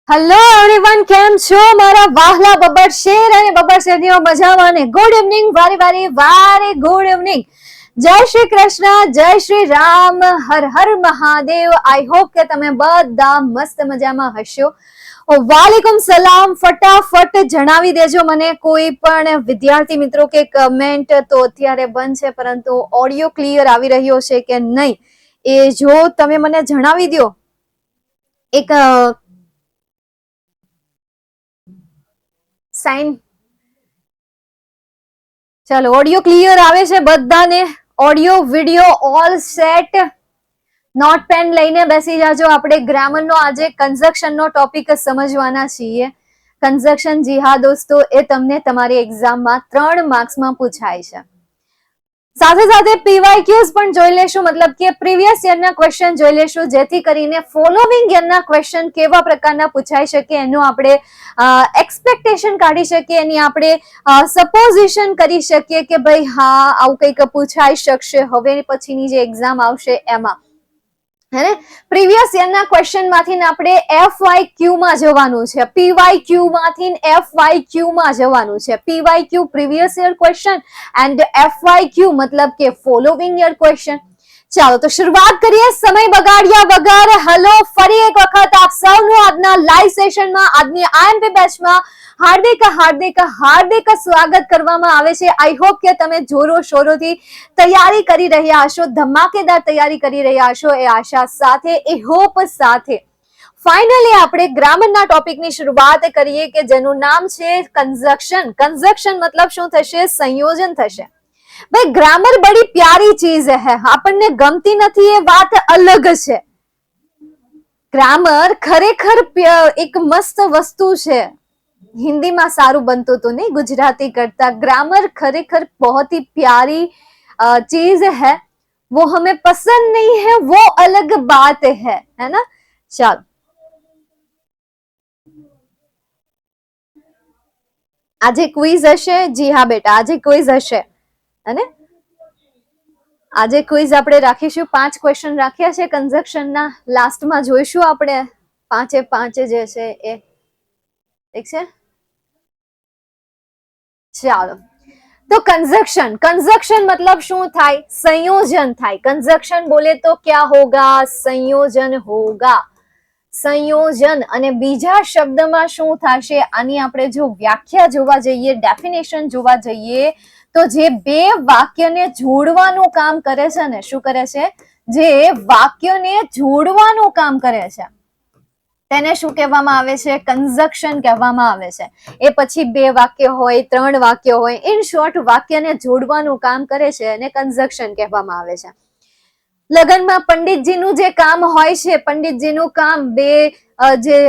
Hello everyone, કેમ છો મારા વહાલા બબ્બર શેર અને બબ્બર શેરીઓ? મજામાં ને? ગુડ ઇવનિંગ, વારી ગુડ ઇવનિંગ. જય શ્રી કૃષ્ણ, જય શ્રી રામ, હર હર મહાદેવ. આઈ હોપ કે તમે બધા મસ્ત મજામાં હશો. વાલેકુમ સલામ. ફટાફટ જણાવી દેજો મને કોઈ પણ વિદ્યાર્થી મિત્રો કે કમેન્ટ તો અત્યારે બંધ છે, પરંતુ ઓડિયો ક્લિયર આવી રહ્યો છે કે નહીં એ જો તમે મને જણાવી દો. એક સાઇન. ચાલો, ઓડિયો ક્લિયર આવે છે બધાને? Audio video all set? Note pen લઈને બેસી જાજો. આપણે ગ્રામરનો આજે કન્જક્શનનો ટોપિક સમજવાના છીએ. કન્જક્શન, જી હા દોસ્તો, એ તમને તમારી એક્ઝામમાં 3 માર્ક્સમાં પૂછાય છે. સાથે સાથે પીવાયક્યુઝ પણ જોઈ લેશું, મતલબ કે પ્રીવિયસ યરના ક્વેશ્ચન જોઈ લેશું, જેથી કરીને ફોલોવિંગ યરના ક્વેશ્ચન કેવા પ્રકારના પૂછાઈ શકે એનું આપણે એક્સપેક્ટેશન કાઢી શકીએ, એની આપણે સપોઝિશન કરી શકીએ કે ભાઈ હા આવું કંઈક પૂછાઈ શકશે હવે પછીની જે એક્ઝામ આવશે એમાં. હે, પ્રીવિયસ યરના ક્વેશ્ચન માંથી આપણે FYQ માં જવાનું છે, PYQ માંથી FYQ માં જવાનું છે. PYQ previous year question and FYQ મતલબ કે ફોલોવિંગ યર ક્વેશ્ચન. ચાલો તો શરૂઆત કરીએ સમય બગાડ્યા વગર. હેલો ફરી એક વખત આપ સૌનું આજના લાઈવ સેશનમાં, આજની IMP બેચમાં હાર્દિક હાર્દિક હાર્દિક સ્વાગત કરવામાં આવે છે. આઈ હોપ કે તમે જોરો શોરોથી તૈયારી કરી રહ્યા હશો, ધમાકેદાર તૈયારી કરી રહ્યા હશો એ આશા સાથે, એ હોપ સાથે ફાઇનલી આપણે ગ્રામરના ટોપિકની શરૂઆત કરીએ કે જેનું નામ છે કન્જક્શન. કન્જક્શન મતલબ શું થશે? સંયોજન થશે. ભાઈ ગ્રામર બડી પ્યારી ચીજ હે, આપણને ગમતી નથી એ વાત અલગ છે. ગ્રામર ખરેખર એક મસ્ત વસ્તુ છે. हिंदी में सारू बनतो तो नहीं, गुजराती करता ग्रामर खरेखर बहुत ही प्यारी चीज है. वो हमें पसंद नहीं है वो अलग बात है ना. चलो આજે ક્વિઝ હશે. જી હા બેટા, આજે ક્વિઝ હશે. અને આજે ક્વિઝ આપણે રાખીશું. 5 ક્વેશ્ચન રાખ્યા છે કન્જક્શન ના. લાસ્ટમાં જોઈશું આપણે 5 જે છે એ. ઠીક છે, ચાલો. तो कंजक्शन, कंजक्शन मतलब शू थाय? संयोजन थाय. कंजक्शन बोले तो क्या होगा? संयोजन होगा. संयोजन. અને બીજા શબ્દમાં શું થશે? આની આપણે જો વ્યાખ્યા જોવા જઈએ, ડેફિનેશન જોવા જઈએ તો જે બે વાક્યને જોડવાનું કામ કરે છે ને, શું કરે છે? જે વાક્યને જોડવાનું કામ કરે છે તેને શું કહેવામાં આવે છે? કન્જક્શન કહેવામાં આવે છે. એ પછી 2 વાક્ય હોય, 3 વાક્ય હોય, ઇન શોર્ટ વાક્યને જોડવાનું કામ કરે છે અને કન્જક્શન કહેવામાં આવે છે. લગ્નમાં પંડિતજીનું જે કામ હોય છે, પંડિતજીનું કામ બે જે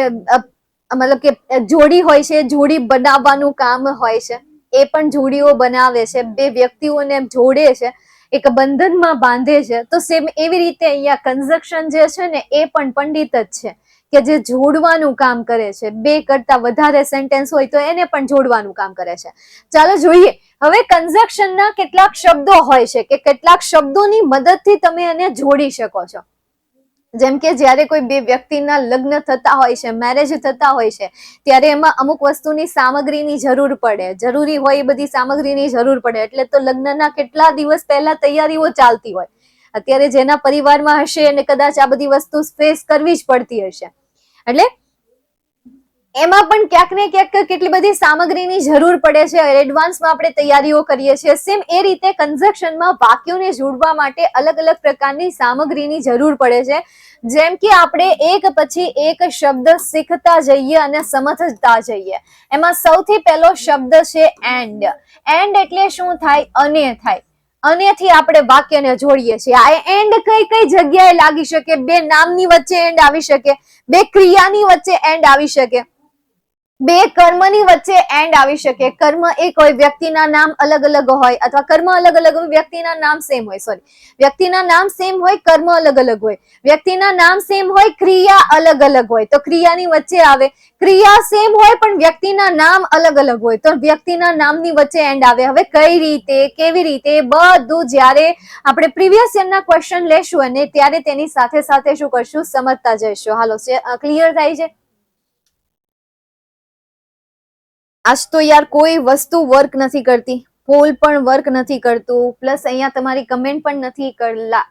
મતલબ કે જોડી હોય છે, જોડી બનાવવાનું કામ હોય છે, એ પણ જોડીઓ બનાવે છે, 2 વ્યક્તિઓને જોડે છે, એક બંધનમાં બાંધે છે. તો સેમ એવી રીતે અહીંયા કન્જક્શન જે છે ને એ પણ પંડિત જ છે કે જે જોડવાનું કામ કરે છે. 2 કરતા વધારે સેન્ટેન્સ હોય તો એને પણ જોડવાનું કામ કરે છે. ચાલો જોઈએ હવે કન્જક્શનના કેટલાક શબ્દો હોય છે કે કેટલાક શબ્દોની મદદથી તમે એને જોડી શકો છો. જેમ કે જ્યારે કોઈ 2 વ્યક્તિના લગ્ન થતા હોય છે, મેરેજ થતા હોય છે, ત્યારે એમાં અમુક વસ્તુની સામગ્રીની જરૂર પડે, જરૂરી હોય એ બધી સામગ્રીની જરૂર પડે. એટલે તો લગ્નના કેટલા દિવસ પહેલા તૈયારીઓ ચાલતી હોય. અત્યારે જેના પરિવારમાં હશે એને કદાચ આ બધી વસ્તુ ફેસ કરવી જ પડતી હશે. એટલે એમાં પણ ક્યાંક ને ક્યાંક કેટલી બધી સામગ્રીની જરૂર પડે છે. એડવાન્સમાં આપણે તૈયારીઓ કરીએ છીએ. સેમ એ રીતે કન્જક્શનમાં વાક્યોને જોડવા માટે અલગ અલગ પ્રકારની સામગ્રીની જરૂર પડે છે. જેમ કે આપણે એક પછી એક શબ્દ શીખતા જઈએ અને સમજતા જઈએ. એમાં સૌથી પહેલો શબ્દ છે એન્ડ. એન્ડ એટલે શું થાય? અને થાય. અનેથી આપણે વાક્યને જોડીએ છીએ. આ એન્ડ કઈ કઈ જગ્યાએ લાગી શકે? 2 નામની વચ્ચે એન્ડ આવી શકે, 2 ક્રિયાની વચ્ચે એન્ડ આવી શકે, 2 કર્મની વચ્ચે એન્ડ આવી શકે. કર્મ એક હોય, વ્યક્તિના નામ અલગ અલગ હોય, અથવા કર્મ અલગ અલગ હોય, વ્યક્તિના નામ સેમ હોય. સોરી, વ્યક્તિના નામ સેમ હોય, કર્મ અલગ અલગ હોય. વ્યક્તિના નામ સેમ હોય, ક્રિયા અલગ અલગ હોય, તો ક્રિયાની વચ્ચે આવે. ક્રિયા સેમ હોય પણ વ્યક્તિના નામ અલગ અલગ હોય, તો વ્યક્તિના નામની વચ્ચે એન્ડ આવે. હવે કઈ રીતે, કેવી રીતે, બધું જ્યારે આપણે પ્રીવિયસ યરના ક્વેશ્ચન લેશું અને ત્યારે તેની સાથે સાથે શું કરશું? સમજતા જઈશું. હાલો, ક્લિયર થાય છે? આજ તો યાર કોઈ વસ્તુ વર્ક નથી કરતી, પોલ પણ વર્ક નથી કરતું, પ્લસ અહીંયા તમારી કમેન્ટ પણ નથી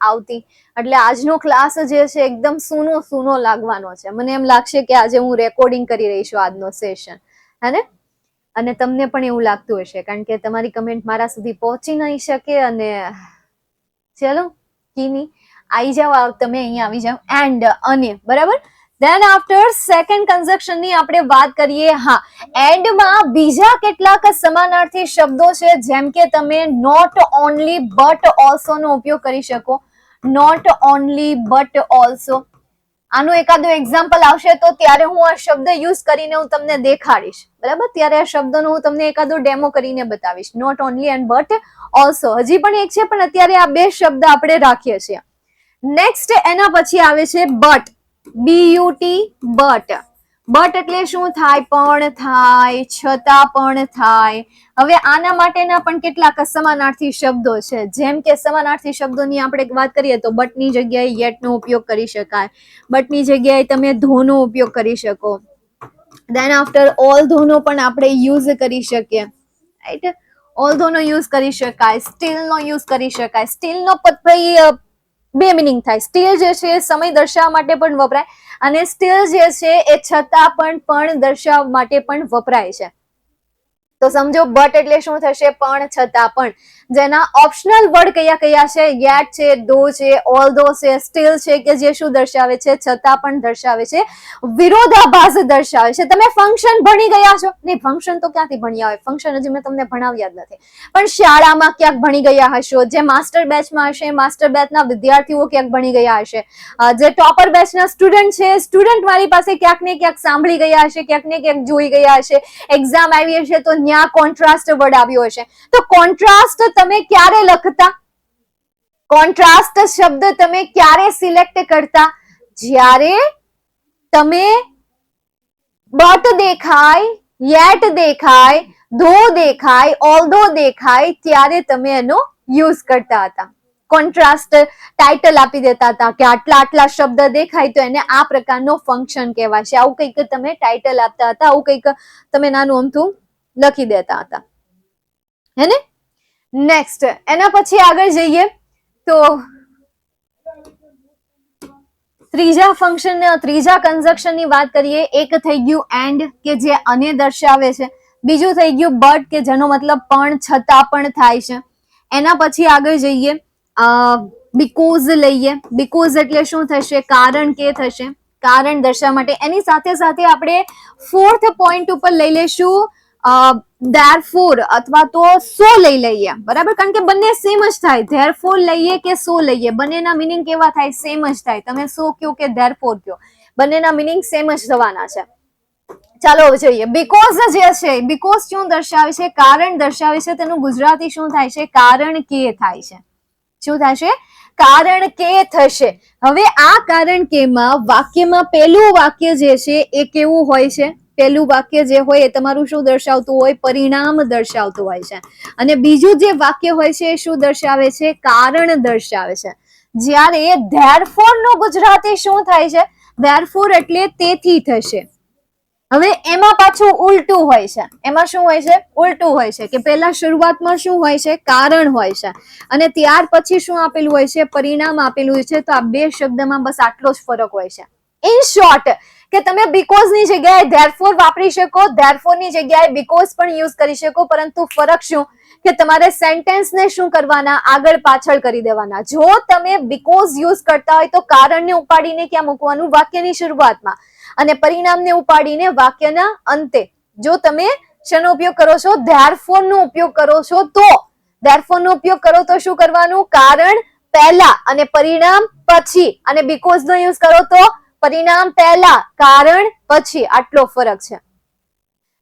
આવતી, એટલે આજનો ક્લાસ જે છે એકદમ સૂનો સૂનો લાગવાનો છે. મને એમ લાગશે કે આજે હું રેકોર્ડિંગ કરી રહી છું આજનો સેશન, હે, અને તમને પણ એવું લાગતું હશે કારણ કે તમારી કમેન્ટ મારા સુધી પહોંચી નહીં શકે. અને ચલો કીની આવી જાઓ, તમે અહીંયા આવી જાઓ. એન્ડ અને બરાબર, ધેન આફ્ટર સેકન્ડ કન્જક્શન ની આપણે વાત કરીએ. હા, એન્ડમાં બીજા કેટલાક સમાનાર્થી શબ્દો છે, જેમ કે તમે નોટ ઓનલી બટ ઓલ્સો નો ઉપયોગ કરી શકો. નોટ ઓનલી બટ ઓલ્સો, આનું એકાદું એક્ઝામ્પલ આવશે તો ત્યારે હું આ શબ્દ યુઝ કરીને હું તમને દેખાડીશ, બરાબર? ત્યારે આ શબ્દનો હું તમને એકાદું ડેમો કરીને બતાવીશ. Not only and but also, હજી પણ એક છે, પણ અત્યારે આ બે શબ્દ આપણે રાખીએ છીએ. નેક્સ્ટ એના પછી આવે છે બટ, BUT, બટ. બટ એટલે શું થાય? પણ થાય, છતાં પણ થાય. હવે આના માટેના પણ કેટલાક સમાનાર્થી શબ્દો છે, જેમ કે સમાનાર્થી શબ્દોની આપણે વાત કરીએ તો બટની જગ્યાએ યેટ નો ઉપયોગ કરી શકાય, બટની જગ્યાએ તમે ધો નો ઉપયોગ કરી શકો. દેન આફ્ટર ઓલ ધો નો પણ આપણે યુઝ કરી શકીએ, રાઈટ? ઓલ ધો નો યુઝ કરી શકાય, સ્ટીલ નો યુઝ કરી શકાય. સ્ટીલ નો બે મિનિંગ થાય. સ્ટીલ જે છે સમય દર્શાવવા માટે પણ વપરાય, અને સ્ટીલ જે છે એ છતાં પણ દર્શાવવા માટે પણ વપરાય છે. તો સમજો બટ એટલે શું થશે? પણ, છતાં પણ. જેના ઓપ્શનલ વર્ડ કયા કયા છે? યેટ છે, ધો છે, ઓલ ધો છે, સ્ટીલ છે, કે જે શું દર્શાવે છે? છતાં પણ દર્શાવે છે, વિરોધાભાસ દર્શાવે છે. તમે ફંક્શન ભણી ગયા છો? નહીં, ફંક્શન તો ક્યાંથી ભણ્યા હોય? ફંક્શન હજી મેં તમને ભણાવ્યા જ નથી, પણ શાળામાં ક્યાંક ભણી ગયા હશો. જે માસ્ટર બેચમાં હશે, માસ્ટર બેચના વિદ્યાર્થીઓ ક્યાંક ભણી ગયા હશે. જે ટોપર બેચના સ્ટુડન્ટ છે, સ્ટુડન્ટ મારી પાસે ક્યાંક ને ક્યાંક સાંભળી ગયા હશે, ક્યાંક ને ક્યાંક જોઈ ગયા હશે. એક્ઝામ આવી હશે તો ત્યાં કોન્ટ્રાસ્ટ વર્ડ આવ્યો હશે. તો કોન્ટ્રાસ્ટ તમે ક્યારે લખતા? કોન્ટ્રાસ્ટ શબ્દ તમે ક્યારે સિલેક્ટ કરતા? જ્યારે તમે બટ દેખાય, યેટ દેખાય, ધો દેખાય, ઓલ્ધો દેખાય, ત્યારે તમે એનો યુઝ કરતા હતા. કોન્ટ્રાસ્ટ ટાઇટલ આપી દેતા હતા કે આટલા આટલા શબ્દ દેખાય તો એને આ પ્રકારનો ફંક્શન કહેવાશે. આવું કંઈક તમે ટાઇટલ આપતા હતા, આવું કંઈક તમે નાનું અમથું લખી દેતા હતા, હે ને? નેક્સ્ટ એના પછી આગળ જઈએ તો ત્રીજા ફંક્શન, ત્રીજા કન્જક્શન ની વાત કરીએ. એક થઈ ગયું એન્ડ, કે જે અને દર્શાવે છે. બીજું થઈ ગયું બટ, કે જેનો મતલબ પણ, છતાં પણ થાય છે. એના પછી આગળ જઈએ, બીકોઝ લઈએ. બીકોઝ એટલે શું થશે? કારણ કે થશે, કારણ દર્શાવવા માટે. એની સાથે સાથે આપણે ફોર્થ પોઈન્ટ ઉપર લઈ લેશું ધેરફોર અથવા તો સો લઈ લઈએ, બરાબર? કારણ કે બંને સેમ જ થાય. ધેરફોર લઈએ કે સો લઈએ, બંનેના મિનિંગ કેવા થાય? સેમ જ થાય. તમે સો કયો કે ધેરફોર કયો, બંનેના મિનિંગ સેમ જ થવાના છે. ચાલો જોઈએ. બીકોઝ જે છે, બીકોઝ શું દર્શાવે છે? કારણ દર્શાવે છે. તેનું ગુજરાતી શું થાય છે? કારણ કે થાય છે. શું થશે? કારણ કે થશે. હવે આ કારણ કે માં વાક્યમાં પહેલું વાક્ય જે છે એ કેવું હોય છે? પહેલું વાક્ય જે હોય એ તમારું શું દર્શાવતું હોય? પરિણામ દર્શાવતું હોય છે. અને બીજું જે વાક્ય હોય છે એ શું દર્શાવે છે? કારણ દર્શાવે છે. જ્યારે ધેરફોર નું ગુજરાતી શું થાય છે? ધેરફોર એટલે તેથી થશે. હવે એમાં પાછું ઉલટું હોય છે. એમાં શું હોય છે? ઉલટું હોય છે, કે પહેલા શરૂઆતમાં શું હોય છે? કારણ હોય છે, અને ત્યાર પછી શું આપેલું હોય છે? પરિણામ આપેલું હોય છે. તો આ બે શબ્દમાં બસ આટલો જ ફરક હોય છે. ઇન શોર્ટ, કે તમે બીકોઝ ની જગ્યાએ ધેરફોર વાપરી શકો, ધેરફોર ની જગ્યાએ બીકોઝ પણ યુઝ કરી શકો, પરંતુ ફરક શું? કે તમારે સેન્ટેન્સ ને શું કરવાના? આગળ પાછળ કરી દેવાના. જો તમે બીકોઝ યુઝ કરતા હોય તો કારણને ઉપાડીને ક્યાં મૂકવાનું? વાક્યની શરૂઆતમાં, અને પરિણામને ઉપાડીને વાક્યના અંતે. જો તમે શેનો ઉપયોગ કરો છો? ધેરફોર નો ઉપયોગ કરો છો તો, ધેરફોર નો ઉપયોગ કરો તો શું કરવાનું? કારણ પહેલા અને પરિણામ પછી, અને બીકોઝ નો યુઝ કરો તો પરિણામ પહેલા, કારણ પછી. આટલો ફરક છે.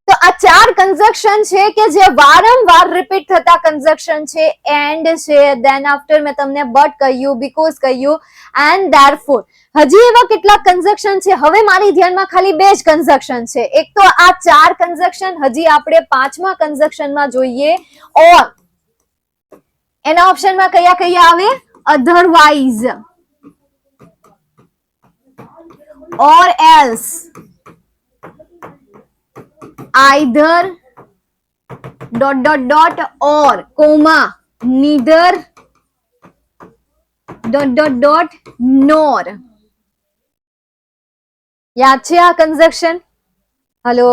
તો આ ચાર કન્જક્શન છે કે જે વારંવાર રિપીટ થતા કન્જક્શન છે. એન્ડ છે, ધેન આફ્ટર મેં તમને બટ કહ્યું, બીકોઝ કહ્યું, એન્ડ ધેરફોર. હજી એવા કેટલાક કન્જક્શન છે. હવે મારી ધ્યાનમાં ખાલી બે જ કન્જક્શન છે. એક તો આ ચાર કન્જક્શન. હજી આપણે પાંચમા કન્જક્શનમાં જોઈએ ઓર. એના ઓપ્શનમાં કયા કયા આવે? Otherwise, or else, either, dot dot dot or comma neither dot dot dot nor. યાદ છે આ કન્જક્શન? હલો,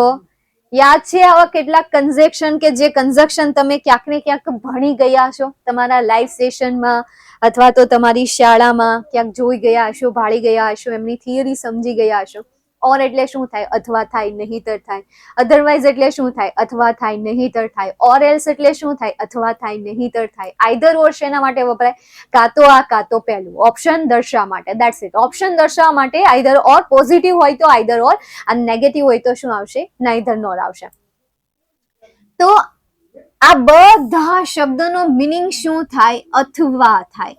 યાદ છે આવા કેટલાક કન્જક્શન કે જે કન્જક્શન તમે ક્યાંક ને ક્યાંક ભણી ગયા છો તમારા લાઈવ સેશનમાં અથવા તો તમારી શાળામાં ક્યાંક જોઈ ગયા હશો, ભાળી ગયા હશો, એમની થિયરી સમજી ગયા હશો. ઓર એટલે શું થાય? અથવા થાય, નહીતર થાય. અધરવાઇઝ એટલે શું થાય? અથવા થાય, નહીતર થાય. ઓર એલ્સ એટલે શું થાય? અથવા થાય, નહીતર થાય. આઈધર ઓર શેના માટે વપરાય? કાં તો આ કાં તો પેલું. ઓપ્શન દર્શાવવા માટે. That's it. ઓપ્શન દર્શાવવા માટે આઈધર ઓર. પોઝિટિવ હોય તો આઈધર ઓર અને નેગેટિવ હોય તો શું આવશે? નાઈધર નોર આવશે. તો આ બધા શબ્દનો મીનિંગ શું થાય? અથવા થાય.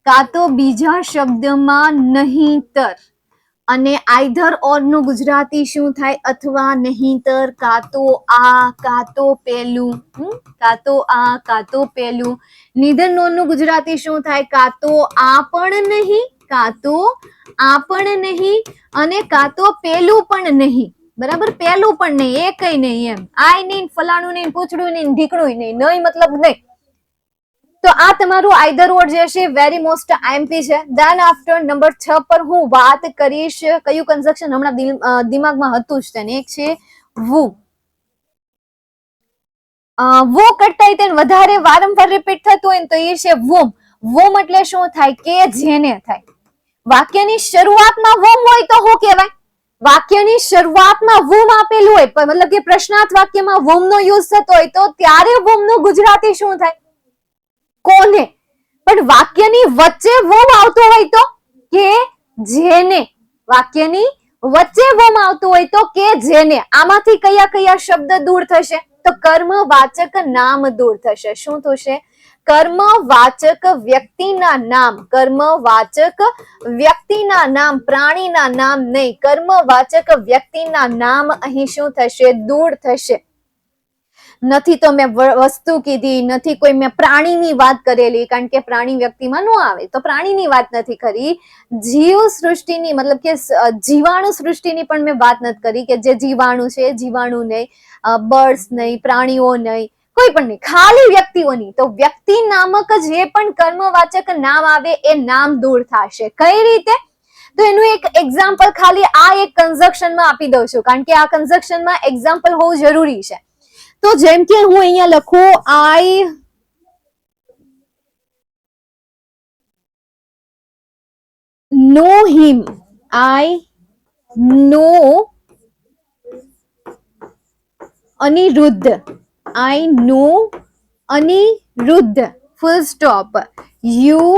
કાં તો બીજા શબ્દમાં નહીતર. અને આઈધર ઓર નું ગુજરાતી શું થાય? અથવા, નહીતર, કાં તો આ કાં તો પેલું. કાં તો આ કાં તો પેલું. નીધર નોર નું ગુજરાતી શું થાય? કાં તો આ પણ નહીં, કાં તો આ પણ નહીં અને કાં તો પેલું પણ નહીં. બરાબર, પેલું પણ નહીં, એ કઈ નહીં એમ. આય નહીં, ફલાણું નહીં, પૂછડું નહીં, ઢીકણું નહીં, નહીં મતલબ નહીં. તો આ તમારું આઈધર ઓર જે છે વેરી મોસ્ટ આઈએમપી છે. ધેન આફ્ટર નંબર 6 પર હું વાત કરીશ કયું કન્જક્શન હમણાં દિમાગમાં હતું જ તેને. એક છે વુ. વો કરતા તેને વધારે વારંવાર રિપીટ થતું હોય તો એ છે વોમ. વોમ એટલે શું થાય? કે જેને થાય. વાક્યની શરૂઆતમાં વોમ હોય તો શું કહેવાય? વાક્યની શરૂઆતમાં વોમ આપેલું હોય મતલબ કે પ્રશ્નાર્થ વાક્યમાં વોમ નો યુઝ થતો હોય તો ત્યારે વોમ નું ગુજરાતી શું થાય? કોને. પણ વાક્યની વચ્ચે વોમ આવતો હોય તો કે જેને. વાક્યની વચ્ચે વોમ આવતું હોય તો કે જેને. આમાંથી કયા કયા શબ્દ દૂર થશે? તો કર્મવાચક નામ દૂર થશે. શું થશે? કર્મવાચક વ્યક્તિના નામ. કર્મવાચક વ્યક્તિના નામ, પ્રાણીના નામ નહીં. કર્મવાચક વ્યક્તિના નામ અહીં શું થશે? દૂર થશે. નથી તો મેં વસ્તુ કીધી, નથી કોઈ મેં પ્રાણીની વાત કરેલી, કારણ કે પ્રાણી વ્યક્તિમાં ન આવે તો પ્રાણીની વાત નથી કરી. જીવ સૃષ્ટિની મતલબ કે જીવાણુ સૃષ્ટિની પણ મેં વાત નથી કરી કે જે જીવાણુ છે જીવાણુ નહીં, બર્ડ્સ નહીં, પ્રાણીઓ નહીં, કોઈ પણ નહીં, ખાલી વ્યક્તિઓની. તો વ્યક્તિ નામક જે પણ કર્મવાચક નામ આવે એ નામ દૂર થશે. કઈ રીતે? તો એનું એક એક્ઝામ્પલ ખાલી આ એક કન્જક્શનમાં આપી દઉં છું, કારણ કે આ કન્જક્શનમાં એક્ઝામ્પલ હોવું જરૂરી છે. તો જેમ કે હું અહીંયા લખું I know him. I know Aniruddh. I know Aniruddh. Full stop. You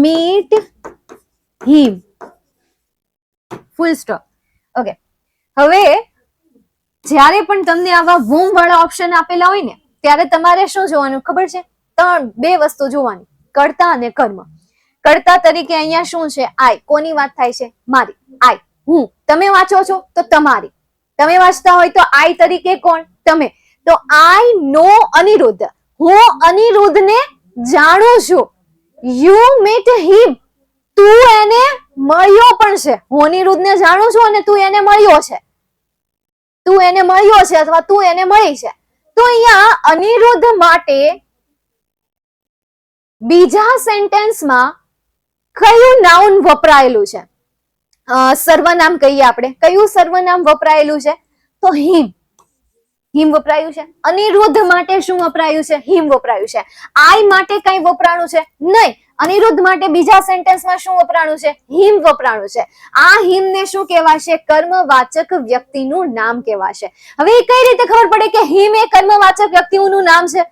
meet him. Full stop. Okay. હવે જ્યારે પણ તમને આવા વોમ વાળા ઓપ્શન આપેલા હોય ને ત્યારે તમારે શું જોવાનું ખબર છે? બે વસ્તુ જોવાની, કર્તા અને કર્મ. કર્તા તરીકે અહીંયા શું છે? આઈ. કોની વાત થાય છે? મારી. આઈ, હું. તમે વાંચો છો તો તમારી. તમે વાંચતા હોય તો આઈ તરીકે કોણ? તમે. તો આઈ નો અનિરુદ્ધ. હું અનિરુદ્ધને જાણું છું. You meet him. તું એને મળ્યો પણ છે. હું અનિરુદ્ધને જાણું છું અને તું એને મળ્યો છે. તું એને મળ્યો છે અથવા તું એને મળી છે. તો અહીંયા અનિરુદ્ધ માટે બીજા સેન્ટેન્સમાં કયું નાઉન વપરાયેલું છે? સર્વનામ કહીએ આપણે. કયું સર્વનામ વપરાયેલું છે? તો હિમ. હિમ વપરાયું છે. અનિરુદ્ધ માટે શું વપરાયું છે? હિમ વપરાયું છે. આઈ માટે કઈ વપરાણું છે? નહીં. અનિરુદ્ધ માટે બીજા સેન્ટેન્સમાં શું વપરાણું છે? હિમ વપરાણું છે. આ હિમને શું કહેવાશે? કર્મવાચક વ્યક્તિનું નામ કહેવાશે. હવે કઈ રીતે ખબર પડે કે હિમ એ કર્મવાચક વ્યક્તિનું નામ છે?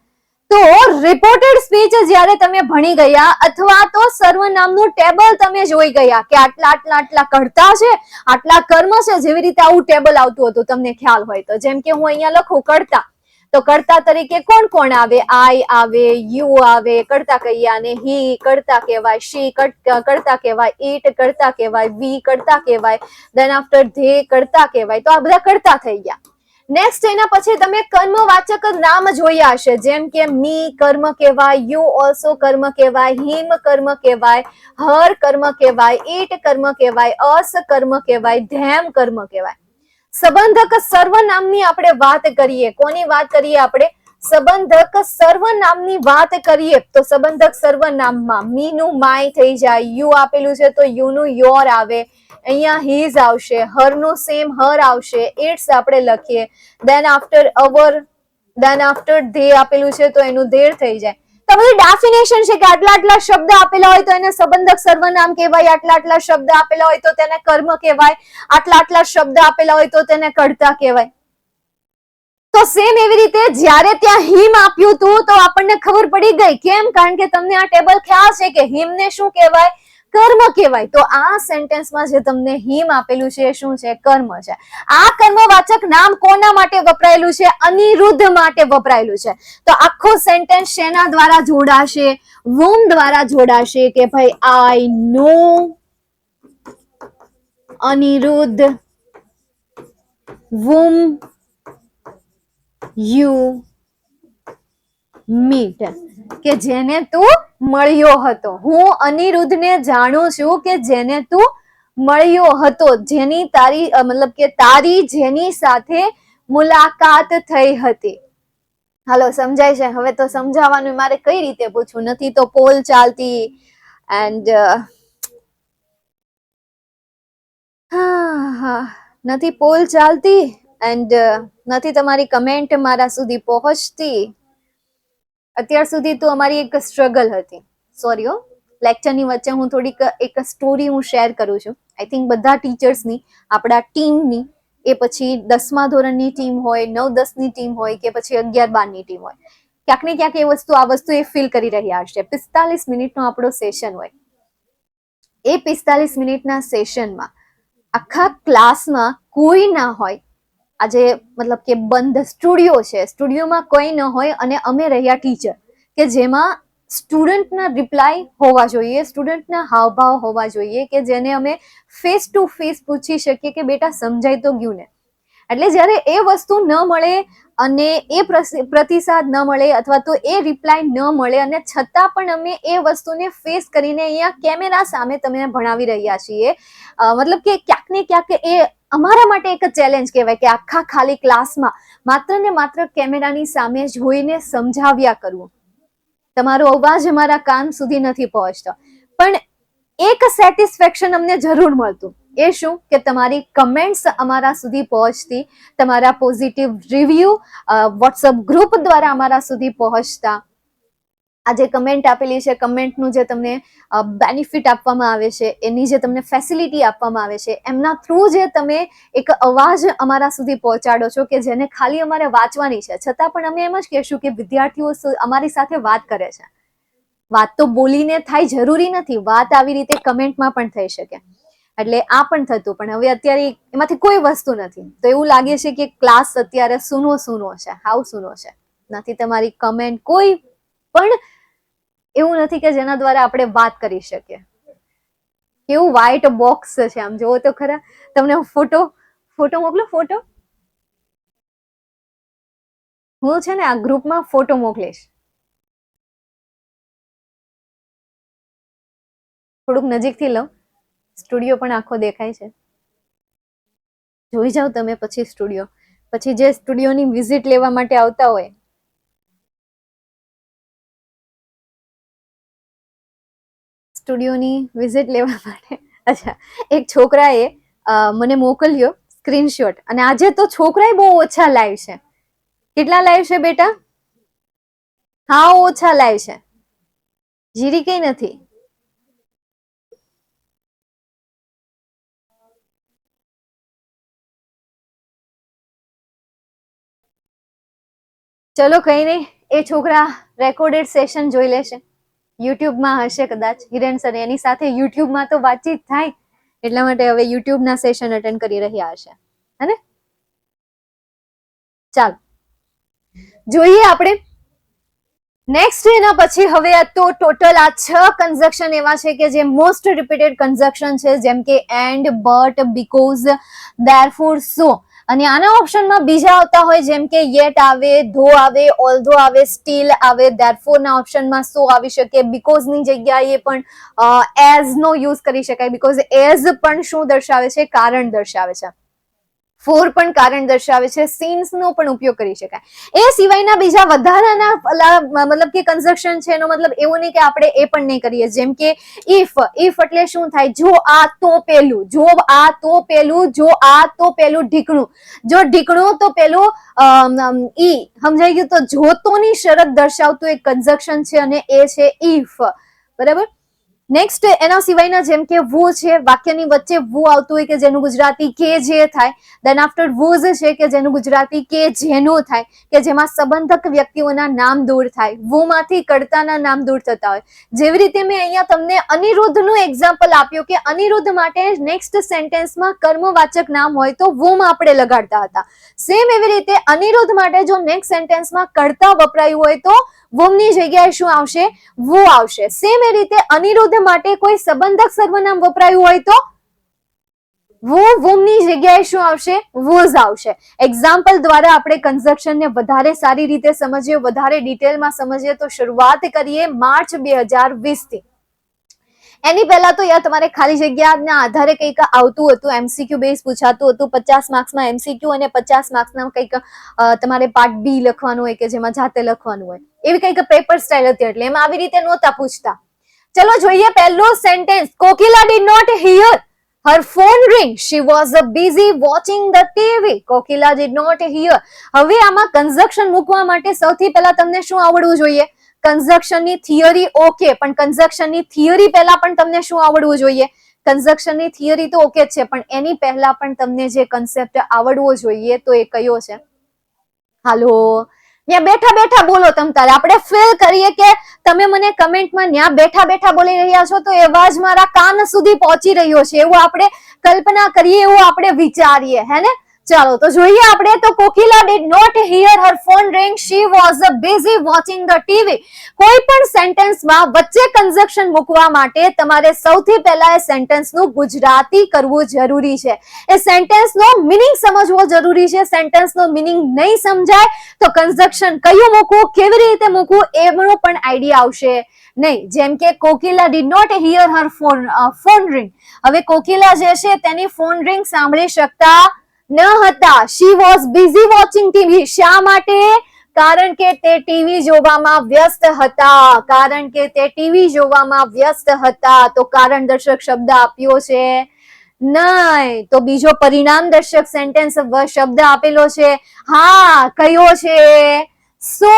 તો રિપોર્ટેડ સ્પીચ જ્યારે તમે ભણી ગયા અથવા તો સર્વનામનું ટેબલ તમે જોઈ ગયા કે આટલા આટલા આટલા કર્તા છે, આટલા કર્મ છે, જેવી રીતે આવું ટેબલ આવતું હતું તમને ખ્યાલ હોય તો. જેમ કે હું અહીંયા લખું કર્તા, તો કર્તા તરીકે કોણ કોણ આવે? આઈ આવે, યુ આવે, કર્તા કહીએ આને હી કર્તા કહેવાય, શી કર્તા કહેવાય, ઈટ કર્તા કહેવાય, વી કર્તા કહેવાય, દેન આફ્ટર ધે કર્તા કહેવાય. તો આ બધા કર્તા થઈ ગયા. નેક્સ્ટ એના પછી તમે કર્મવાચક નામ જોયા હશે, જેમ કે મી કર્મ કહેવાય, યુ ઓલ્સો કર્મ કહેવાય, હિમ કર્મ કહેવાય, હર કર્મ કહેવાય, ઈટ કર્મ કહેવાય, અસ કર્મ કહેવાય, ધેમ કર્મ કહેવાય. સંબંધક સર્વનામની આપણે વાત કરીએ, કોની વાત કરીએ આપણે? સંબંધક સર્વનામની વાત કરીએ તો સંબંધક સર્વનામમાં મી નું માય થઈ જાય, યુ આપેલું છે તો યુ નું યોર આવે, અહીંયા હીઝ આવશે, હર નું સેમ હર આવશે, ઇટ્સ આપણે લખીએ, then after our, then after they આપેલું છે તો એનું ધેર થઈ જાય. તો બધી ડેફિનેશન છે કે આટલા આટલા શબ્દ આપેલા હોય તો એને સંબંધક સર્વનામ કહેવાય, આટલા આટલા શબ્દ આપેલા હોય તો તેને કર્મ કહેવાય, આટલા આટલા શબ્દ આપેલા હોય તો તેને કર્તા કહેવાય. તો સેમ એવી રીતે જ્યારે ત્યાં હિમ આપ્યું હતું તો આપણને ખબર પડી ગઈ. કેમ? કારણ કે તમને આ ટેબલ ખ્યાલ છે કે હિમને શું કહેવાય? કર્મ કહેવાય. તો આ સેન્ટેન્સમાં જે તમને હિમ આપેલું છે શું છે? કર્મ છે. આ કર્મવાચક નામ કોના માટે વપરાયેલું છે? અનિરુદ્ધ માટે વપરાયેલું છે. તો આખો સેન્ટેન્સ શેના દ્વારા જોડાશે? વોમ દ્વારા જોડાશે કે ભાઈ આઈ know Aniruddh whom you meet, કે જેને તું મળ્યો હતો. હું અનિરુદ્ધને જાણું છું કે જેને તું મળ્યો હતો, જેની તારી મતલબ કે તારી જેની સાથે મુલાકાત થઈ હતી. હાલો, સમજાય છે? હવે તો સમજાવવાનું મારે કઈ રીતે પૂછવું, નથી તો પોલ ચાલતી એન્ડ નથી પોલ ચાલતી એન્ડ નથી તમારી કમેન્ટ મારા સુધી પહોંચતી. અત્યાર સુધી તો અમારી એક સ્ટ્રગલ હતી. સોરી હો, લેક્ચરની વચ્ચે હું થોડીક એક સ્ટોરી હું શેર કરું છું. આઈ થિંક બધા ટીચર્સની, આપણા ટીમની, એ પછી 10મા ધોરણની ટીમ હોય, 9-10ની ટીમ હોય કે પછી 11-12ની ટીમ હોય, ક્યાંક ને ક્યાંક આ વસ્તુ એ ફીલ કરી રહ્યા હશે. 45 મિનિટનો આપણો સેશન હોય. એ 45 મિનિટના સેશનમાં આખા ક્લાસમાં કોઈ ના હોય. આજે મતલબ કે બંધ સ્ટુડિયો છે, સ્ટુડિયોમાં કોઈ ન હોય અને અમે રહ્યા ટીચર, કે જેમાં સ્ટુડન્ટના રિપ્લાય હોવા જોઈએ, સ્ટુડન્ટના હાવભાવ હોવા જોઈએ, કે જેને અમે ફેસ ટુ ફેસ પૂછી શકીએ કે બેટા સમજાય તો ગયું ને. એટલે જ્યારે એ વસ્તુ ન મળે અને એ પ્રતિસાદ ન મળે અથવા તો એ રિપ્લાય ન મળે અને છતાં પણ અમે એ વસ્તુને ફેસ કરીને અહીંયા કેમેરા સામે તમને ભણાવી રહ્યા છીએ, મતલબ કે ક્યાંક ને ક્યાંક એ અમારા માટે એક ચેલેન્જ કહેવાય કે આખા ખાલી ક્લાસમાં માત્ર ને માત્ર કેમેરાની સામે જોઈને સમજાવ્યા કરવું. તમારો અવાજ અમારા કાન સુધી નથી પહોંચતો, પણ એક સેટિસ્ફેક્શન અમને જરૂર મળતું. એ શું? કે તમારી કમેન્ટ્સ અમારા સુધી પહોંચતી, તમારા પોઝિટિવ રિવ્યુ વોટ્સઅપ ગ્રુપ દ્વારા અમારા સુધી પહોંચતા. આ જે કમેન્ટ આપેલી છે, કમેન્ટનું જે તમને બેનિફિટ આપવામાં આવે છે, એની જે તમને ફેસિલિટી આપવામાં આવે છે, એમના થ્રુ જે તમે એક અવાજ અમારા સુધી પહોંચાડો છો કે જેને ખાલી અમારે વાંચવાની છે, છતાં પણ અમે એમ જ કહેશું કે વિદ્યાર્થીઓ અમારી સાથે વાત કરે છે. વાત તો બોલીને થાય જરૂરી નથી, વાત આવી રીતે કમેન્ટમાં પણ થઈ શકે. એટલે આ પણ થતું, પણ હવે અત્યારે એમાંથી કોઈ વસ્તુ નથી. તો એવું લાગે છે કે ક્લાસ અત્યારે સૂનો સૂનો છે, હાવ સૂનો છે. નથી તમારી કમેન્ટ, કોઈ પણ એવું નથી કે જેના દ્વારા આપણે વાત કરી શકીએ. કેવું વ્હાઈટ બોક્સ છે, આમ જોવો તો ખરા. તમને ફોટો મોકલો, ફોટો. હું છે ને આ ગ્રુપમાં ફોટો મોકલીશ. થોડુંક નજીકથી લઉં, સ્ટુડિયો પણ આખો દેખાય છે. જોઈ જાઓ તમે પછી સ્ટુડિયો. પછી જે સ્ટુડિયોની વિઝિટ લેવા માટે આવતા હોય, સ્ટુડિયોની વિઝિટ લેવા માટે, અચ્છા, એક છોકરાએ મને મોકલ્યો સ્ક્રીનશોટ. અને આજે તો છોકરાએ બહુ ઓછા લાઈવ છે. કેટલા લાઈવ છે બેટા? હા, ઓછા લાઈવ છે. જીરી કઈ નથી. ચલો કઈ નહીં, એ છોકરા રેકોર્ડેડ સેશન જોઈ લેશે. યુટ્યુબમાં હશે કદાચ. હિરેન સર એની સાથે યુટ્યુબમાં તો વાતચીત થાય, એટલા માટે હવે યુટ્યુબના સેશન અટેન્ડ કરી રહ્યા હશે, હે? ચાલો જોઈએ આપણે નેક્સ્ટ. એના પછી હવે તો ટોટલ આ 6 કન્જક્શન એવા છે કે જે મોસ્ટ રિપીટેડ કન્જક્શન છે, જેમ કે એન્ડ, બટ, બીકોઝ, ધેરફોર, સો. અને આના ઓપ્શનમાં બીજા આવતા હોય, જેમ કે યેટ આવે, ધો આવે, ઓલ્ધો આવે, સ્ટીલ આવે. ધેરફોર ના ઓપ્શનમાં સો આવી શકે. બીકોઝ ની જગ્યાએ પણ એઝ નો યુઝ કરી શકાય, બીકોઝ એઝ પણ શું દર્શાવે છે? કારણ દર્શાવે છે. ફોર પણ કારણ દર્શાવે છે, સિન્સ નો પણ ઉપયોગ કરી શકાય. એ સિવાયના બીજા વધારાના મતલબ કે કન્જક્શન છે, એનો મતલબ એવું નહીં કે આપણે એ પણ નહીં કરીએ. જેમ કે ઇફ એટલે શું થાય? જો આ તો પેલું, જો આ તો પેલું, જો આ તો પેલું ઢીકણું, જો ઢીકણું તો પેલું ઈ, સમજાઈ ગયું? તો જોતોની શરત દર્શાવતું એક કન્જક્શન છે અને એ છે ઇફ. બરાબર. નેક્સ્ટ એના સિવાયના જેમ કે વુ છે, વાક્યની વચ્ચે વુ આવતું હોય કે જેનું ગુજરાતી કે જે થાય. દેન આફ્ટર વુઝ છે કે જેનું ગુજરાતી કે જેનું થાય, કે જેમાં સંબંધક વ્યક્તિઓના નામ દૂર થાય. વુ માંથી કર્તાના નામ દૂર થતા હોય. જેવી રીતે મેં અહીંયા તમને અનિરુદ્ધનું એક્ઝામ્પલ આપ્યું કે અનિરુદ્ધ માટે નેક્સ્ટ સેન્ટેન્સમાં કર્મવાચક નામ હોય તો વુમાં આપણે લગાડતા હતા. સેમ એવી રીતે અનિરુદ્ધ માટે જો નેક્સ્ટ સેન્ટેન્સમાં કર્તા વપરાયું હોય તો વુમની જગ્યાએ શું આવશે? વુ આવશે. સેમ એ રીતે અનિરુદ્ધ માટે કોઈ સંબંધક સર્વનામ વપરાયું હોય તો વુમની જગ્યાએ શું આવશે? વુઝ આવશે. એક્ઝામ્પલ દ્વારા આપણે કન્જક્શનને વધારે સારી રીતે સમજીએ, વધારે ડિટેલમાં સમજીએ. તો શરૂઆત કરીએ માર્ચ 2020 થી. એની પહેલા તો યાર તમારે ખાલી જગ્યાના આધારે કંઈક આવતું હતું, એમસીક્યુ બેઝ પૂછાતું હતું. 50 માર્ક્સમાં એમસીક્યુ અને 50 માર્ક્સના કંઈક તમારે પાર્ટ બી લખવાનું હોય કે જેમાં જાતે લખવાનું હોય, એવી કંઈક પેપર સ્ટાઇલ હતી. એટલે એમાં આવી રીતે નહોતા પૂછતા. ચલો જોઈએ પહેલું sentence. Kokila did not hear her phone ring, she was busy watching the TV. Kokila did not hear. હવે આમાં કન્જક્શન મૂકવા માટે સૌથી પહેલા તમને શું આવડવું જોઈએ? કન્જક્શનની થિયરી. ઓકે, પણ કન્જક્શનની થિયરી પહેલા પણ તમને શું આવડવું જોઈએ? કન્જક્શનની થિયરી તો ઓકે છે, પણ એની પહેલા પણ તમને જે કન્સેપ્ટ આવડવો જોઈએ તો એ કયો છે? હાલો, ત્યાં બેઠા બેઠા બોલો. તમ તારે આપણે ફીલ કરીએ કે તમે મને કમેન્ટમાં ત્યાં બેઠા બેઠા બોલી રહ્યા છો તો એ અવાજ મારા કાન સુધી પહોંચી રહ્યો છે, એવું આપણે કલ્પના કરીએ, એવું આપણે વિચારીએ, હે ને? ચાલો તો જોઈએ આપણે. તો Kokila did not hear her phone ring, she was busy watching the TV. કોઈ પણ સેન્ટેન્સમાં વચ્ચે કન્જક્શન મૂકવા માટે તમારે સૌથી પહેલા એ સેન્ટેન્સનું ગુજરાતી કરવું જરૂરી છે. એ સેન્ટેન્સનો મિનિંગ સમજવો જરૂરી છે. સેન્ટેન્સનો મિનિંગ નહીં સમજાય તો કન્જક્શન કયું મૂકવું, કેવી રીતે મૂકવું એનો પણ આઈડિયા આવશે નહીં. જેમ કે Kokila did not hear her phone ring. હવે કોકિલા જે છે તેની ફોન રિંગ સાંભળી શકતા ન હતા. she was busy watching TV. શા માટે? કારણ કે તે ટીવી જોવામાં વ્યસ્ત હતા. કારણ કે તે ટીવી જોવામાં વ્યસ્ત હતા. તો કારણ દર્શક શબ્દ આપ્યો છે નહીં, તો બીજો પરિણામ દર્શક સેન્ટેન્સ શબ્દ આપેલો છે. હા, કયો છે? સો.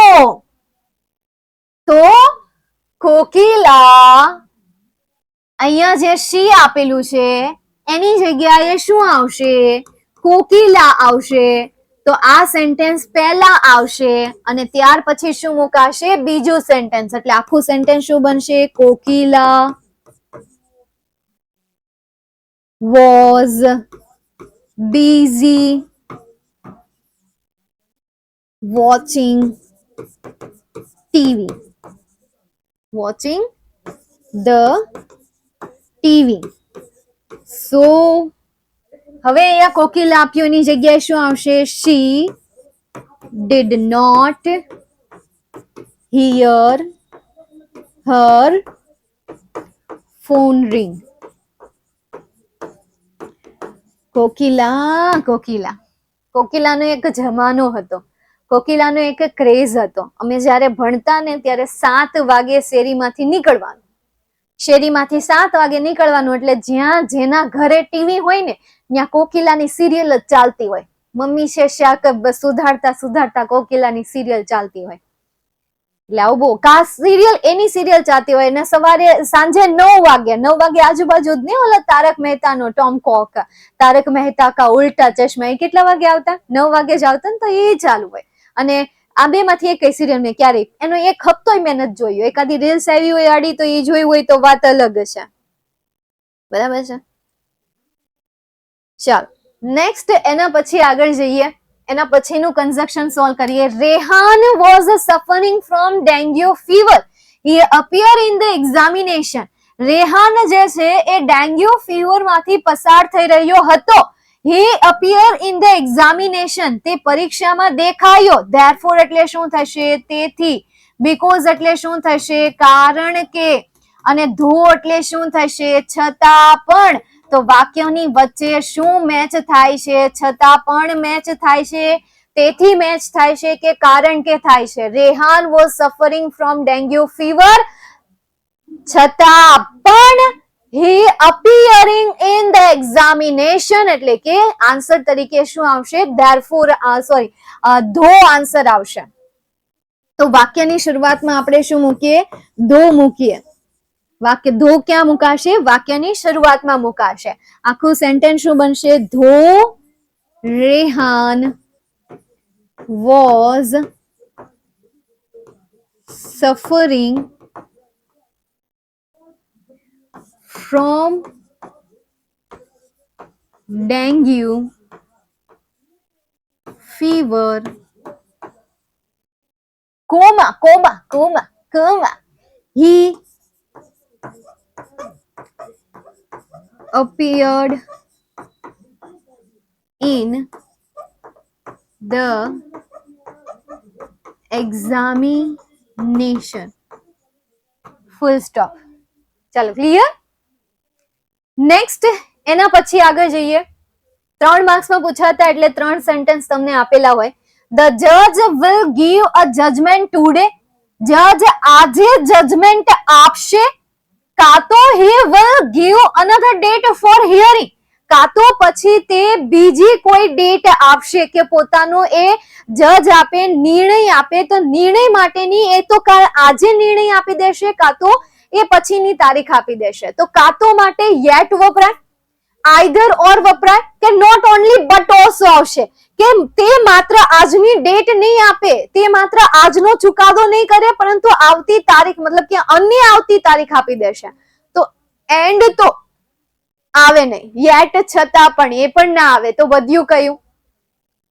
તો કોકિલા, અહીંયા જે શી આપેલું છે એની જગ્યાએ શું આવશે? કોકિલા આવશે. તો આ સેન્ટેન્સ પહેલા આવશે અને ત્યાર પછી શું મુકાશે? બીજું સેન્ટેન્સ. એટલે આખું સેન્ટેન્સ શું બનશે? Kokila was busy watching TV. Watching the TV. So હવે અહીંયા કોકિલા આપ્યું, એની જગ્યાએ શું આવશે? she did not hear her phone ring. કોકિલાનો એક જમાનો હતો, કોકિલાનો એક ક્રેઝ હતો. અમે જ્યારે ભણતા ને ત્યારે 7 વાગે શેરીમાંથી નીકળવાનું. શેરીમાંથી 7 વાગે નીકળવાનું એટલે જ્યાં જેના ઘરે ટીવી હોય ને ત્યાં કોકિલાની સિરિયલ જ ચાલતી હોય. મમ્મી છે શાક સુધારતા સુધારતા કોકિલાની સિરિયલ ચાલતી હોય. એટલે આવું બહુ કા સિરિયલ એની સિરિયલ ચાલતી હોય ને સવારે સાંજે 9 વાગે આજુબાજુ જ નહીં, ઓલા તારક મહેતાનો ટોમ કોક, તારક મહેતા કા ઉલ્ટા ચશ્મા, એ કેટલા વાગે આવતા? 9 વાગે જ આવતા ને, તો એ ચાલુ હોય. અને આ બે માંથી એક સિરિયલ મેં ક્યારેય એનો એક હપ્તો મેં નથી જોયો. એકાદી રીલ્સ આવી હોય આડી તો એ જોઈ હોય તો વાત અલગ છે. બરાબર છે? ચાલો નેક્સ્ટ એના પછી આગળ જઈએ. એના પછીનું કન્જક્શન સોલ્વ કરીએ. Rehan was suffering from dengue fever. He appeared in the examination. Rehan જે છે એ ડેન્ગ્યુ ફીવર માંથી પસાર થઈ રહ્યો હતો. He appeared in the examination. તે પરીક્ષામાં દેખાયો. Therefore એટલે શું થશે? તેથી. Because એટલે શું થશે? કારણ કે. અને ધો એટલે શું થશે? છતાં પણ. તો વાક્યની વચ્ચે શું મેચ થાય છે? છતાં પણ મેચ થાય છે, તેથી મેચ થાય છે કે કારણ કે થાય છે? Rehan was suffering from dengue fever, છતાં પણ he appearing in the examination, એટલે કે આન્સર તરીકે શું આવશે? therefore ધો આન્સર આવશે. તો વાક્યની શરૂઆતમાં આપણે શું મૂકીએ? ધો મૂકીએ. વાક્ય ધો ક્યાં મુકાશે? વાક્યની શરૂઆતમાં મુકાશે. આખું સેન્ટેન્સ શું બનશે? ધો Rehan was suffering from dengue fever, he appeared in the examination. Full stop. ચાલો, ક્લિયર? નેક્સ્ટ એના પછી આગળ જઈએ. 3 માર્ક્સમાં પૂછાતા એટલે 3 સેન્ટેન્સ તમને આપેલા હોય. The judge will give a judgment today. જજ આજે જજમેન્ટ આપશે, કાં તો he will give another date for hearing, કાં તો પછી તે બીજી કોઈ ડેટ આપશે કે પોતાનો એ જજ આપે, નિર્ણય આપે. તો નિર્ણય માટેની એ તો આજે નિર્ણય આપી દેશે, કાં તો એ પછીની તારીખ આપી દેશે. તો કાં તો માટે yet વપરાય, આઈધર ઓર વપરાય, કે નોટ ઓનલી બટ ઓલ્સો આવશે, કે તે માત્ર આજની ડેટ નહીં આપે, તે માત્ર આજનો ચુકાદો નહીં કરે, પરંતુ આવતી તારીખ મતલબ કે અન્ય આવતી તારીખ આપી દેશે. તો એન્ડ તો આવે નહીં, યેટ છતાં પણ એ પણ ના આવે. તો વધ્યું કયું?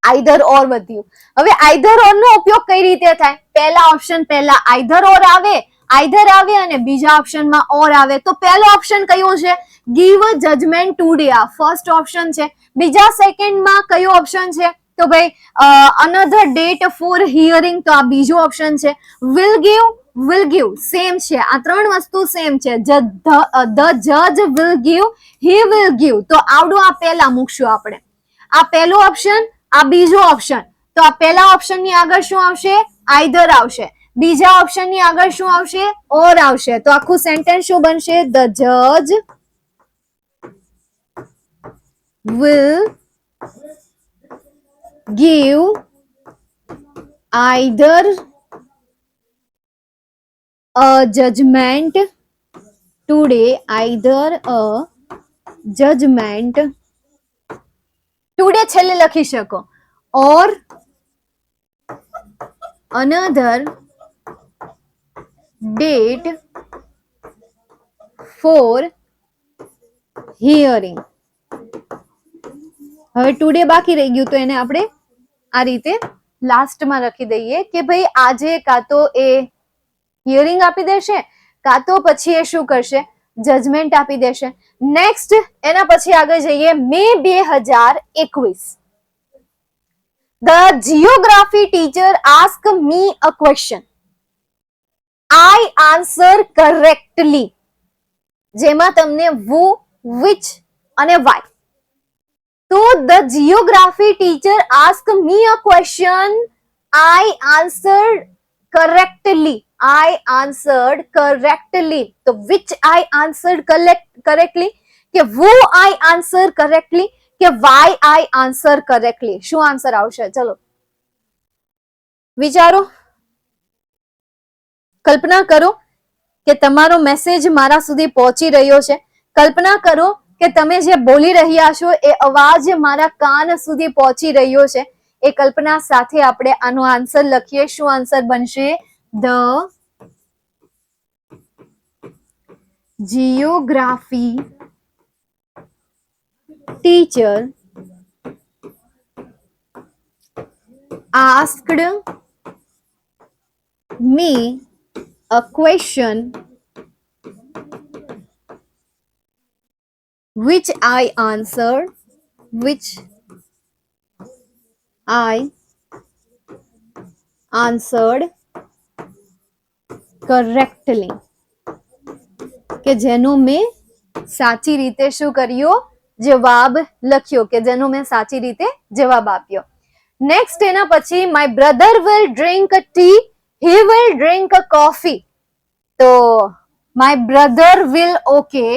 આઈધર ઓર વધ્યું. હવે આઈધર ઓર નો ઉપયોગ કઈ રીતે થાય? પહેલા ઓપ્શન પહેલા આઈધર ઓર આવે, આઈધર આવે અને બીજા ઓપ્શનમાં ઓર આવે. તો પહેલો ઓપ્શન કયો છે? ગીવ અ જજમેન્ટ ટુડે, આ ફર્સ્ટ ઓપ્શન છે. બીજા સેકન્ડમાં કયો ઓપ્શન છે? તો ભાઈ અનધર ડેટ ફોર હિયરિંગ, તો આ બીજો ઓપ્શન છે. વિલ ગીવ સેમ છે, આ 3 વસ્તુ સેમ છે. ધ જજ will give, he will give. તો આવડું આ પહેલા મૂકશું આપણે. આ પહેલો ઓપ્શન, આ બીજો ઓપ્શન. તો આ પહેલા ઓપ્શન ની આગળ શું આવશે? આઈધર આવશે. બીજા ઓપ્શન ની આગળ શું આવશે? ઓર આવશે. તો આખું સેન્ટેન્સ શું બનશે? ધ જજ will give either a judgment today, either a judgment today છેલ્લે લખી શકો, or another date for hearing. હવે ટુડે બાકી રહી ગયું, તો એને આપણે આ રીતે લાસ્ટમાં રાખી દઈએ કે ભાઈ આજે કાં તો એ હિયરિંગ આપી દેશે, કાં તો પછી એ શું કરશે? જજમેન્ટ આપી દેશે. નેક્સ્ટ એના પછી આગળ જઈએ. મે 2021. The geography teacher asked me a question. I answer correctly. જેમાં તમને who, which અને why. તો the geography teacher asked me a question. I answered correctly. I answered correctly. તો which I answered correctly, કે who I answered correctly, કે why I answered correctly. શું answer આવશે? ચલો વિચારો, કલ્પના કરો કે તમારો મેસેજ મારા સુધી પહોંચી રહ્યો છે. કલ્પના કરો કે તમે જે બોલી રહ્યા છો એ અવાજ મારા કાન સુધી પહોંચી રહ્યો છે. એ કલ્પના સાથે આપણે આનો આન્સર લખીએ. શું આન્સર બનશે? The geography teacher asked me a question which I answered correctly, કે જેનો મેં સાચી રીતે શું કર્યું? જવાબ લખ્યો કે જેનો મેં સાચી રીતે જવાબ આપ્યો. નેક્સ્ટ એના પછી my brother will drink tea, he will drink coffee. તો my brother will okay,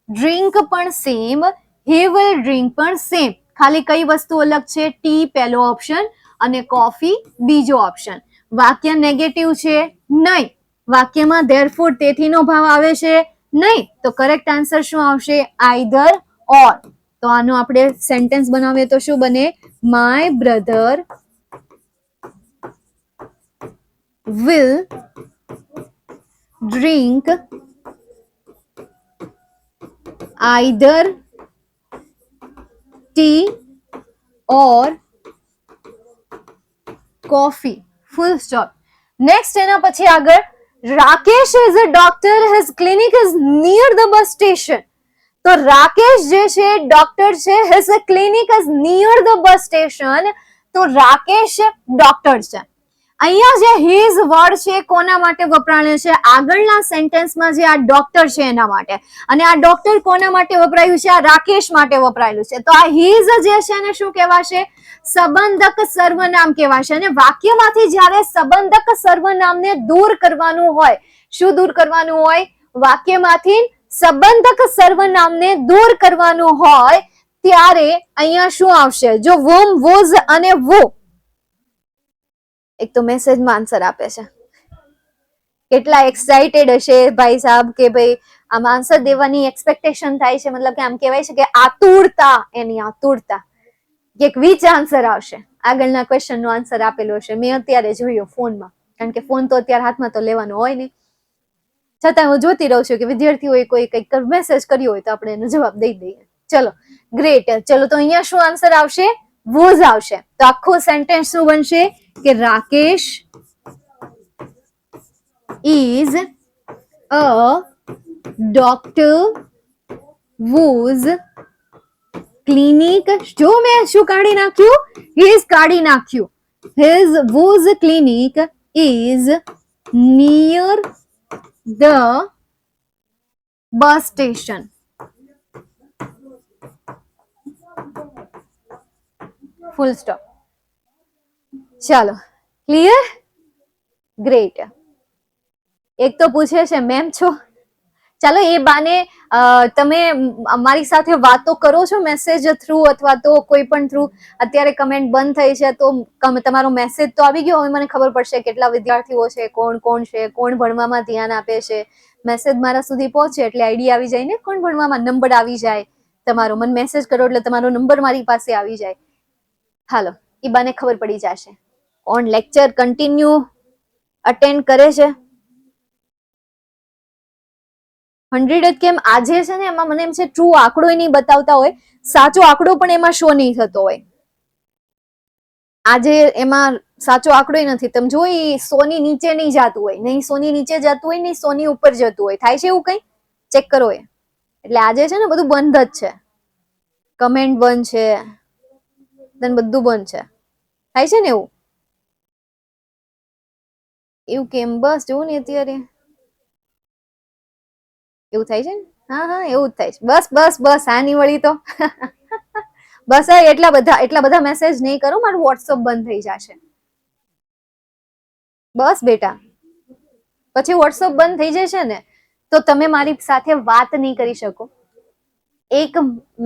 drink પણ સેમ, હી વિલ ડ્રિંક પણ સેમ. ખાલી કઈ વસ્તુ અલગ છે? ટી પહેલો ઓપ્શન અને કોફી બીજો ઓપ્શન. વાક્ય નેગેટિવ છે? નહીં. વાક્યમાં ધેરફોર તેથીનો ભાવ આવે છે? નહીં. તો કરેક્ટ આન્સર શું આવશે? આઈધર ઓર. તો આનો આપણે સેન્ટેન્સ બનાવીએ તો શું બને? My brother will drink either T or coffee. Full stop. Next એના પછી આગળ Rakesh is a doctor, his clinic is near the bus station. તો રાકેશ જે છે ડોક્ટર છે, his clinic is near the bus station. તો રાકેશ ડોક્ટર છે. અહીંયા જે હિઝ વર્ડ છે કોના માટે વપરાયો છે? આગળના સેન્ટેન્સમાં જે આ ડોક્ટર છે એના માટે. અને આ ડોક્ટર કોના માટે વપરાયું છે? આ રાકેશ માટે વપરાયેલું છે. તો આ હિઝ જે છે એને શું કહેવાશે? સંબંધક સર્વનામ કહેવાશે. અને વાક્યમાંથી જ્યારે સંબંધક સર્વનામને દૂર કરવાનું હોય, શું દૂર કરવાનું હોય? વાક્યમાંથી સંબંધક સર્વનામને દૂર કરવાનું હોય ત્યારે અહીંયા શું આવશે? જો વોમ, વોઝ અને વો. એક તો મેસેજમાં આન્સર આપે છે. કેટલા એક્સાઇટેડ હશે ભાઈ સાહેબ કે ભાઈ આમ આન્સર દેવાની એક્સપેક્ટેશન થાય છે, મતલબ કે આમ કહેવાય છે કે આતુરતા, એની આતુરતા કે વિચ આન્સર આવશે. આગળના ક્વેશ્ચન નો આન્સર આપેલો હશે. મેં અત્યારે જોયો ફોનમાં, કારણ કે ફોન તો અત્યારે હાથમાં તો લેવાનો હોય નહીં, છતાં હું જોતી રહું છું કે વિદ્યાર્થીઓએ કોઈ કંઈક મેસેજ કર્યો હોય તો આપણે એનો જવાબ દઈ દઈએ. ચલો ગ્રેટ. ચલો તો અહીંયા શું આન્સર આવશે? વોઝ આવશે. તો આખું સેન્ટેન્સ શું બનશે? કે Rakesh is a doctor whose clinic, જો મેં શું કાઢી નાખ્યું? his કાઢી નાખ્યું. his whose clinic is near the bus station. full stop. ચાલો ક્લિયર? ગ્રેટ. એક તો પૂછે છે મેમ છો? ચાલો એ બાને તમે અમારી સાથે વાતો કરો છો મેસેજ થ્રુ અથવા તો કોઈ પણ થ્રુ. અત્યારે કમેન્ટ બંધ થઈ છે તો તમારો મેસેજ તો આવી ગયો. હવે મને ખબર પડશે કેટલા વિદ્યાર્થીઓ છે, કોણ કોણ છે, કોણ ભણવામાં ધ્યાન આપે છે. મેસેજ મારા સુધી પહોંચે એટલે આઈડિયા આવી જાય ને, કોણ ભણવામાં, નંબર આવી જાય તમારો. મને મેસેજ કરો એટલે તમારો નંબર મારી પાસે આવી જાય. હાલો એ બાને ખબર પડી જશે કોણ લેક્ચર કન્ટિન્યુ અટેન્ડ કરે છે. 100 જ કેમ? આજે છે ને એમાં મને એમ છે ટ્રુ આંકડો નહીં બતાવતા હોય, સાચો આંકડો પણ એમાં શો નહીં થતો હોય. આજે એમાં સાચો આંકડો નથી. તમે જો 100 ની નીચે નહીં જતું હોય, નહીં 100 ની નીચે જતું હોય, નહીં 100 ની ઉપર જતું હોય. થાય છે એવું કઈ? ચેક કરો એ. એટલે આજે છે ને બધું બંધ જ છે, કમેન્ટ બંધ છે, બધું બંધ છે. થાય છે ને એવું? એવું કેમ? બસ જોવું ને અત્યારે એવું થાય છે ને. હા હા એવું જ થાય છે. બસ બસ બસ આની વળી તો બસ એટલા બધા મેસેજ નહીં કરો, મારું વોટ્સઅપ બંધ થઈ જશે. બસ બેટા, પછી વોટ્સઅપ બંધ થઈ જશે ને તો તમે મારી સાથે વાત નહીં કરી શકો. એક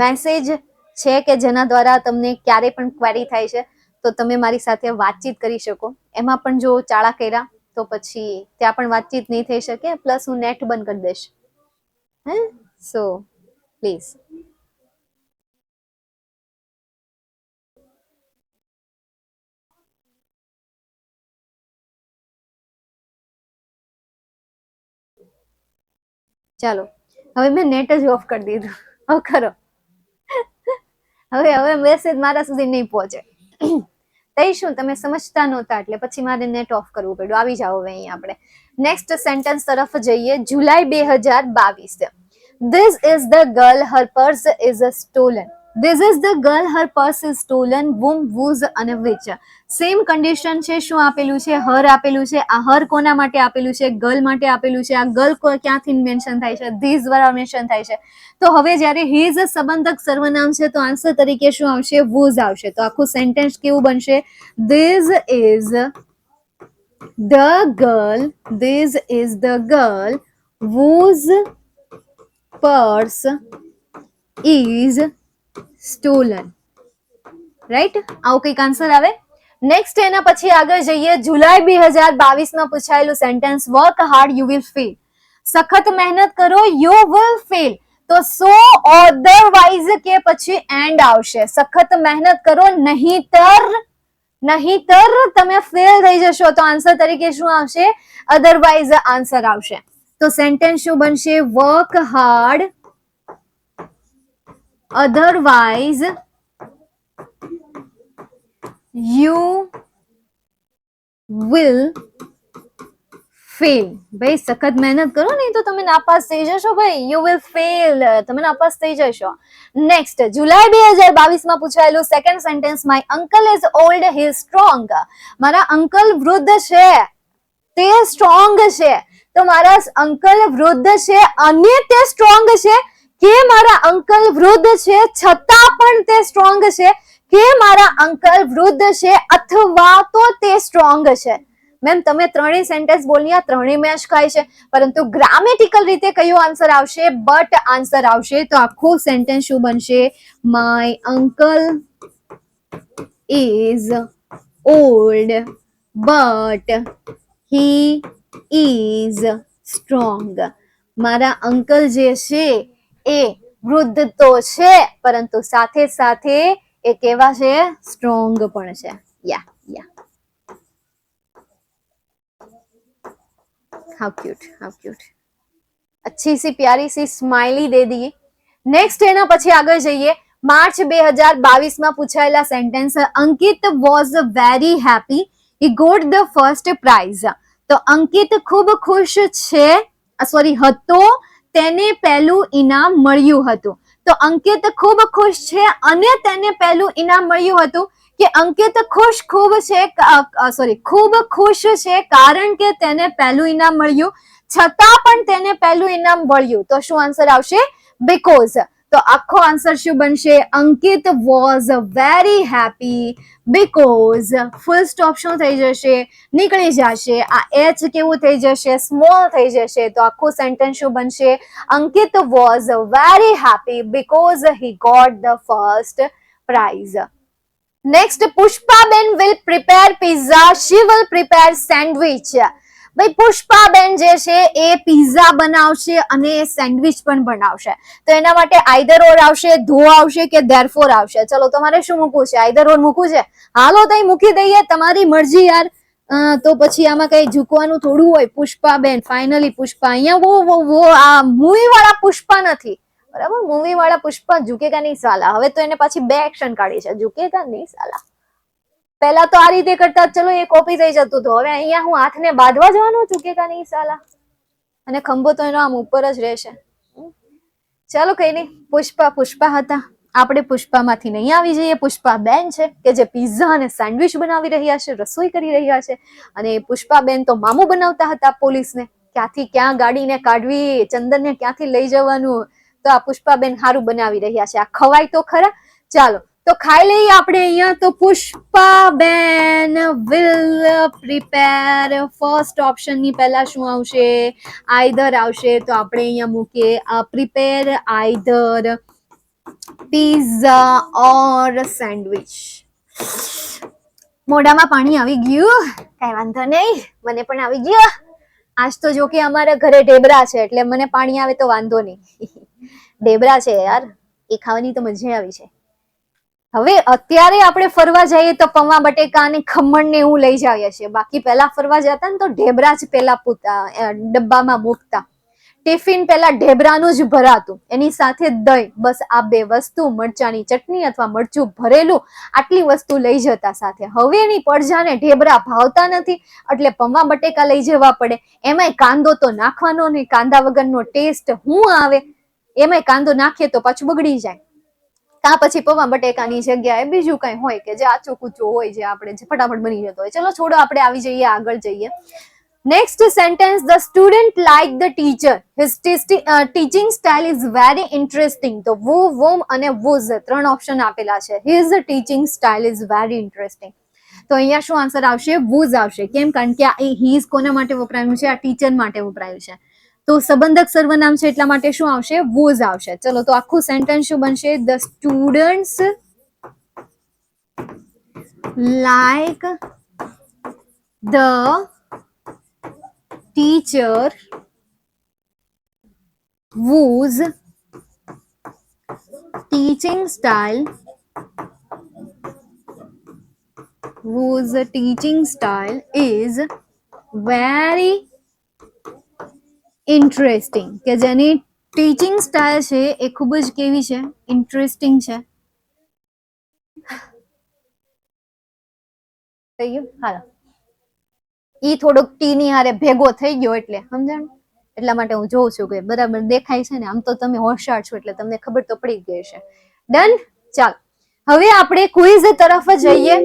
મેસેજ છે કે જેના દ્વારા તમને ક્યારે પણ ક્વેરી થાય છે તો તમે મારી સાથે વાતચીત કરી શકો. એમાં પણ જો ચાળા કર્યા તો પછી ત્યાં પણ વાતચીત નહીં થઈ શકે. પ્લસ હું નેટ બંધ કરી દઈશ. So please. ચાલો હવે મેં નેટ જ ઓફ કરી દીધું. હવે ખરો હવે મેસેજ મારા સુધી નહીં પહોંચે. તઈ શું તમે સમજતા નહોતા એટલે પછી મારે નેટ ઓફ કરવું પડ્યું. આવી જાઓ હવે અહીં આપણે નેક્સ્ટ સેન્ટેન્સ તરફ જઈએ. જુલાઈ 2022. This is the girl, her purse is stolen. This is the girl, her purse is stolen, whom, whose અને which. સેમ કન્ડિશન છે. શું આપેલું છે? હર આપેલું છે. આ હર કોના માટે આપેલું છે? ગર્લ માટે આપેલું છે. આ ગર્લ ક્યાંથી મેન્શન થાય છે? ધીસ દ્વારા મેન્શન થાય છે. તો હવે જ્યારે હિઝ સંબંધક સર્વનામ છે તો આન્સર તરીકે શું આવશે? વુઝ આવશે. તો આખું સેન્ટેન્સ કેવું બનશે? This is the girl, this is the girl whose purse is stolen. Right? આવું કંઈક આન્સર આવે. નેક્સ્ટ એના પછી આગળ જઈએ. જુલાઈ 2022 માં પૂછાયેલું sentence, work hard you will fail. સખત મહેનત કરો, યુ વિલ ફેલ. તો સો અધરવાઇઝ કે પછી એન્ડ આવશે. સખત મહેનત કરો, નહીતર તમે ફેલ થઈ જશો. તો આન્સર તરીકે શું આવશે? અધરવાઇઝ આન્સર આવશે. તો સેન્ટેન્સ શું બનશે? Work hard, otherwise you will fail. ભાઈ સખત મહેનત કરો, નહીં તો તમે નાપાસ થઈ જશો. ભાઈ you will fail, તમે નાપાસ થઈ જશો. નેક્સ્ટ, જુલાઈ 2022 માં પૂછાયેલું second sentence, my uncle is old, he is strong. મારા અંકલ વૃદ્ધ છે, તે સ્ટ્રોંગ છે. તો મારા અંકલ વૃદ્ધ છે અને તે સ્ટ્રોંગ છે, કે મારા અંકલ વૃદ્ધ છે છતાં પણ તે સ્ટ્રોંગ છે, કે મારા અંકલ વૃદ્ધ છે અથવા તો તે સ્ટ્રોંગ છે. મેમ તમે ત્રણેય સેન્ટેન્સ બોલ્યા, ત્રણેય મેચ ખાય છે, પરંતુ ગ્રામેટિકલ રીતે કયો આન્સર આવશે? બટ આન્સર આવશે. તો આખું સેન્ટેન્સ શું બનશે? My uncle is old but he is strong. મારા અંકલ જે છે એ વૃદ્ધ તો છે, પરંતુ સાથે સાથે એ કેવા છે? સ્ટ્રોંગ પણ છે. યા हाउ क्यूट, हाउ क्यूट. अच्छी सी प्यारी सी स्माइली दे दी. નેક્સ્ટ એના પછી આગળ જઈએ. માર્ચ 2022 માં પૂછાયેલા sentence, Ankit was very happy, he got the first prize. તો અંકિત ખૂબ ખુશ છે, હતો, તેને પહેલું ઇનામ મળ્યું હતું. તો અંકિત ખૂબ ખુશ છે અને તેને પહેલું ઇનામ મળ્યું હતું. કે અંકિત ખૂબ ખુશ છે કારણ કે તેને પહેલું ઇનામ મળ્યું, છતાં પણ તેને પહેલું ઇનામ મળ્યું. તો શું આન્સર આવશે? બીકોઝ. તો આખો આન્સર શું બનશે? Ankit was very happy because. Full stop શું થઈ જશે? નીકળી જશે. આ એચ કેવું થઈ જશે? સ્મોલ થઈ જશે. તો આખું સેન્ટેન્સ શું બનશે? Ankit was very happy because he got the first prize. Next, Pushpaben will prepare pizza, she will prepare sandwich. ભાઈ પુષ્પાબેન જે છે એ પિઝા બનાવશે અને સેન્ડવિચ પણ બનાવશે. તો એના માટે આઈધર ઓર આવશે, ધો આવશે કે ધેરફોર આવશે. ચલો તમારે શું મૂકવું છે? આઈધર ઓર મૂકવું છે? હાલો તઈ મૂકી દઈએ, તમારી મરજી યાર. તો પછી આમાં કઈ ઝૂકવાનું થોડું હોય. પુષ્પાબેન, ફાઇનલી પુષ્પા. અહીંયા વો આ મૂવી વાળા પુષ્પા નથી, બરાબર? મૂવી વાળા પુષ્પા ઝુકેગા નહીં સાલા. હવે તો એને પાછી બે એક્શન કાઢી છે, ઝુકેગા નહીં સાલા. પહેલા તો આ રીતે કરતા ચલો એ કોપી થઈ જતું હતું, હવે અહીંયા હું હાથને બાંધવા જવાનું, ઝુકેગા નહીં સાલા. અને ખંભો તો એનો આમ ઉપર જ રહેશે. ચાલો કઈ નહીં, પુષ્પા હતા. આપણે પુષ્પામાંથી નહીં આવી જઈએ. પુષ્પાબેન છે કે જે પિઝા અને સેન્ડવિચ બનાવી રહ્યા છે, રસોઈ કરી રહ્યા છે. અને પુષ્પાબેન તો મામું બનાવતા હતા પોલીસને. ક્યાંથી ક્યાં ગાડીને કાઢવી, ચંદનને ક્યાંથી લઈ જવાનું. તો આ પુષ્પાબેન હારું બનાવી રહ્યા છે. આ ખવાય તો ખરા. ચાલો તો ખાઈ લઈએ આપણે અહીંયા. તો Pushpaben will prepare, first option ની પહેલા શું આવશે? આઈધર આવશે. તો આપણે અહીંયા મૂકીએ પ્રિપેર આઈધર પીઝા ઓર સેન્ડવિચ. મોઢામાં પાણી આવી ગયું, કઈ વાંધો નહીં, મને પણ આવી ગયું. આજ તો જો કે અમારા ઘરે ઢેબરા છે એટલે મને પાણી આવે તો વાંધો નહીં. ઢેબરા છે યાર, એ ખાવાની તો મજા આવી છે. હવે અત્યારે આપણે ફરવા જઈએ તો પૌવા બટેકા અને ખમણ ને એવું લઈ જઈએ છીએ. બાકી પહેલા ફરવા જતા ને તો ઢેબરા જ પેલા ડબ્બામાં મૂકતા. ટિફિન પેલા ઢેબરાનું જ ભરાતું, એની સાથે દહીં, બસ આ બે વસ્તુ, મરચાની ચટણી અથવા મરચું ભરેલું, આટલી વસ્તુ લઈ જતા સાથે. હવે એની પડજાને ઢેબરા ભાવતા નથી એટલે પૌવા બટેકા લઈ જવા પડે. એમાંય કાંદો તો નાખવાનો નહીં, કાંદા વગરનો ટેસ્ટ શું આવે? એમાંય કાંદો નાખીએ તો પાછું બગડી જાય. કા પછી પૌવા બટેકાની જગ્યાએ બીજું કઈ હોય કે જે આચું કૂચું હોય, જે આપણે ફટાફટ બની જતો હોય. ચલો છોડો, આપણે આવી જઈએ, આગળ જઈએ. Next sentence, the student like the teacher, his teaching style is very interesting. તો વુ, વોમ અને વુઝ 3 ઓપ્શન આપેલા છે. His teaching style is very interesting. તો અહીંયા શું આન્સર આવશે? વુઝ આવશે. કેમ? કારણ કે આ હીઝ કોના માટે વપરાયું છે? આ ટીચર માટે વપરાયું છે. તો સંબંધક સર્વનામ છે એટલા માટે શું આવશે? વુઝ આવશે. ચલો તો આખું સેન્ટેન્સ શું બનશે? The students like the teacher whose teaching style is very interesting. કે જેની ટીચિંગ સ્ટાઇલ છે એ ખૂબ જ કેવી છે? ઇન્ટરેસ્ટિંગ છે. થઈ ગયું? હાલો, ઈ થોડોક ટી ની હારે ભેગો થઈ ગયો એટલે સમજાણ, એટલા માટે હું જોઉં છું કે બરાબર દેખાય છે ને. આમ તો તમે હોશિયાર છો એટલે તમને ખબર તો પડી ગઈ છે. ડન. ચાલો હવે આપણે ક્વિઝ તરફ જઈએ.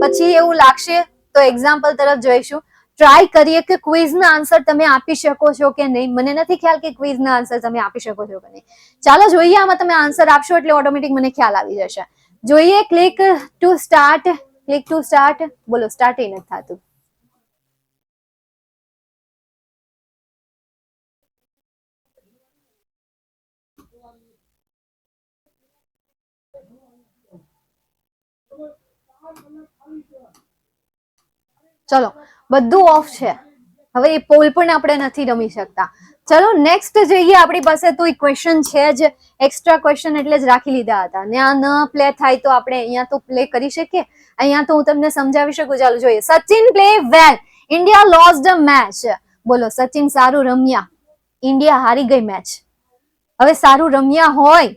પછી એવું લાગશે તો એક્ઝામ્પલ તરફ જઈશું. ટ્રાય કરીએ કે ક્વિઝ ના આન્સર તમે આપી શકો છો કે નહીં. મને નથી ખ્યાલ કે ક્વિઝ ના આન્સર તમે આપી શકો છો કે નહીં. ચાલો જોઈએ, આમાં તમે આન્સર આપશો એટલે ઓટોમેટિક મને ખ્યાલ આવી જશે. જોઈએ. Click to start, click to start. બોલો, સ્ટાર્ટ નથી થતું. ચલો બધું ઓફ છે. હવે એ પોલ પણ આપણે નથી રમી શકતા. ચલો નેક્સ્ટ જઈએ. આપણી પાસે તો એ ક્વેશ્ચન છે જ, એક્સ્ટ્રા ક્વેશ્ચન એટલે જ રાખી લીધા હતા. ત્યાં ન પ્લે થાય તો આપણે અહીંયા તો પ્લે કરી શકીએ. અહીંયા તો હું તમને સમજાવી શકું. ચાલો જોઈએ. Sachin play well, India lost the match. બોલો, સચિન સારું રમ્યા, ઇન્ડિયા હારી ગઈ મેચ. હવે સારું રમ્યા હોય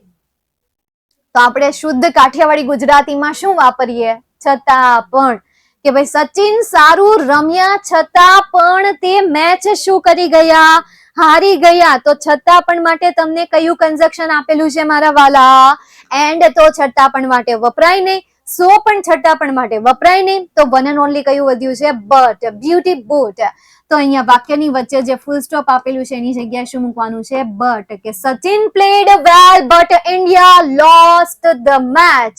તો આપણે શુદ્ધ કાઠિયાવાડી ગુજરાતીમાં શું વાપરીએ? છતાં પણ. કે ભાઈ સચિન સારું રમ્યા છતાં પણ તે મેચ શું કરી ગયા? હારી ગયા. તો છતાં પણ માટે તમને કયું કન્જક્શન આપેલું છે મારા વાલા? એન્ડ. તો છતાં પણ માટે વપરાય નહીં. સો પણ છતાં પણ માટે વપરાય નહીં. તો વન એન્ડ ઓનલી કયું વધ્યું છે? બટ. Beauty boot. તો અહીંયા વાક્યની વચ્ચે જે ફૂલ સ્ટોપ આપેલું છે એની જગ્યાએ શું મૂકવાનું છે? બટ. કે Sachin played well but India lost the match.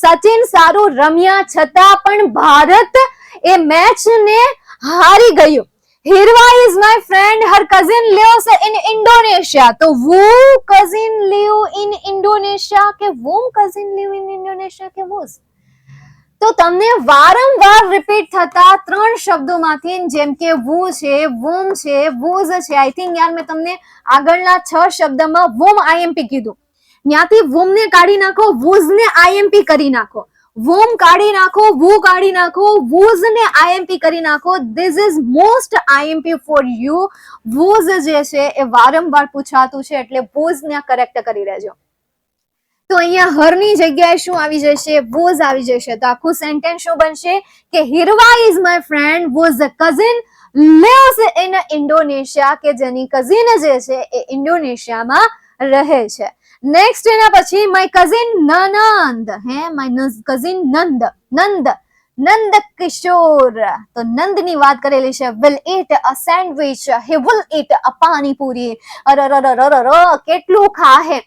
Sachin સારું રમ્યા છતાં પણ ભારત એ મેચ ને હારી ગયું. Hirva is my friend. Her cousin lives in Indonesia. તો wo cousin live in Indonesia કે whom cousin live in Indonesia કે whose? તો તમને વારંવાર રિપીટ થતા 3 શબ્દોમાંથી, જેમ કે વુ છે, વોમ છે, વોઝ છે. આઈ થિંક યાર મેં તમને આગળના 6 શબ્દમાં વોમ આઈએમપી કીધું. ત્યાંથી વોમ ને કાઢી નાખો, વોઝ ને આઈએમપી કરી નાખો. વોમ કાઢી નાખો, વુ કાઢી નાખો, વોઝ ને આઈએમપી કરી નાખો. This is most IMP for you. Was જે છે એ વારંવાર પૂછાતું છે એટલે વોઝ ને કરેક્ટ કરી લેજો. તો અહીંયા હરની જગ્યાએ શું આવી જશે? વોઝ આવી જશે. તો આખું સેન્ટેન્સ શું બનશે? કે Hirva is my friend was a cousin lives in Indonesia. કે જેની કઝિન જે છે એ ઇન્ડોનેશિયામાં રહે છે. નેક્સ્ટ એના પછી માય કઝિન નનંદ. My cousin Nand Kishore. તો નંદ ની વાત કરેલી છે. will eat a sandwich. he will eat a panipuri. કેટલું ખાહે?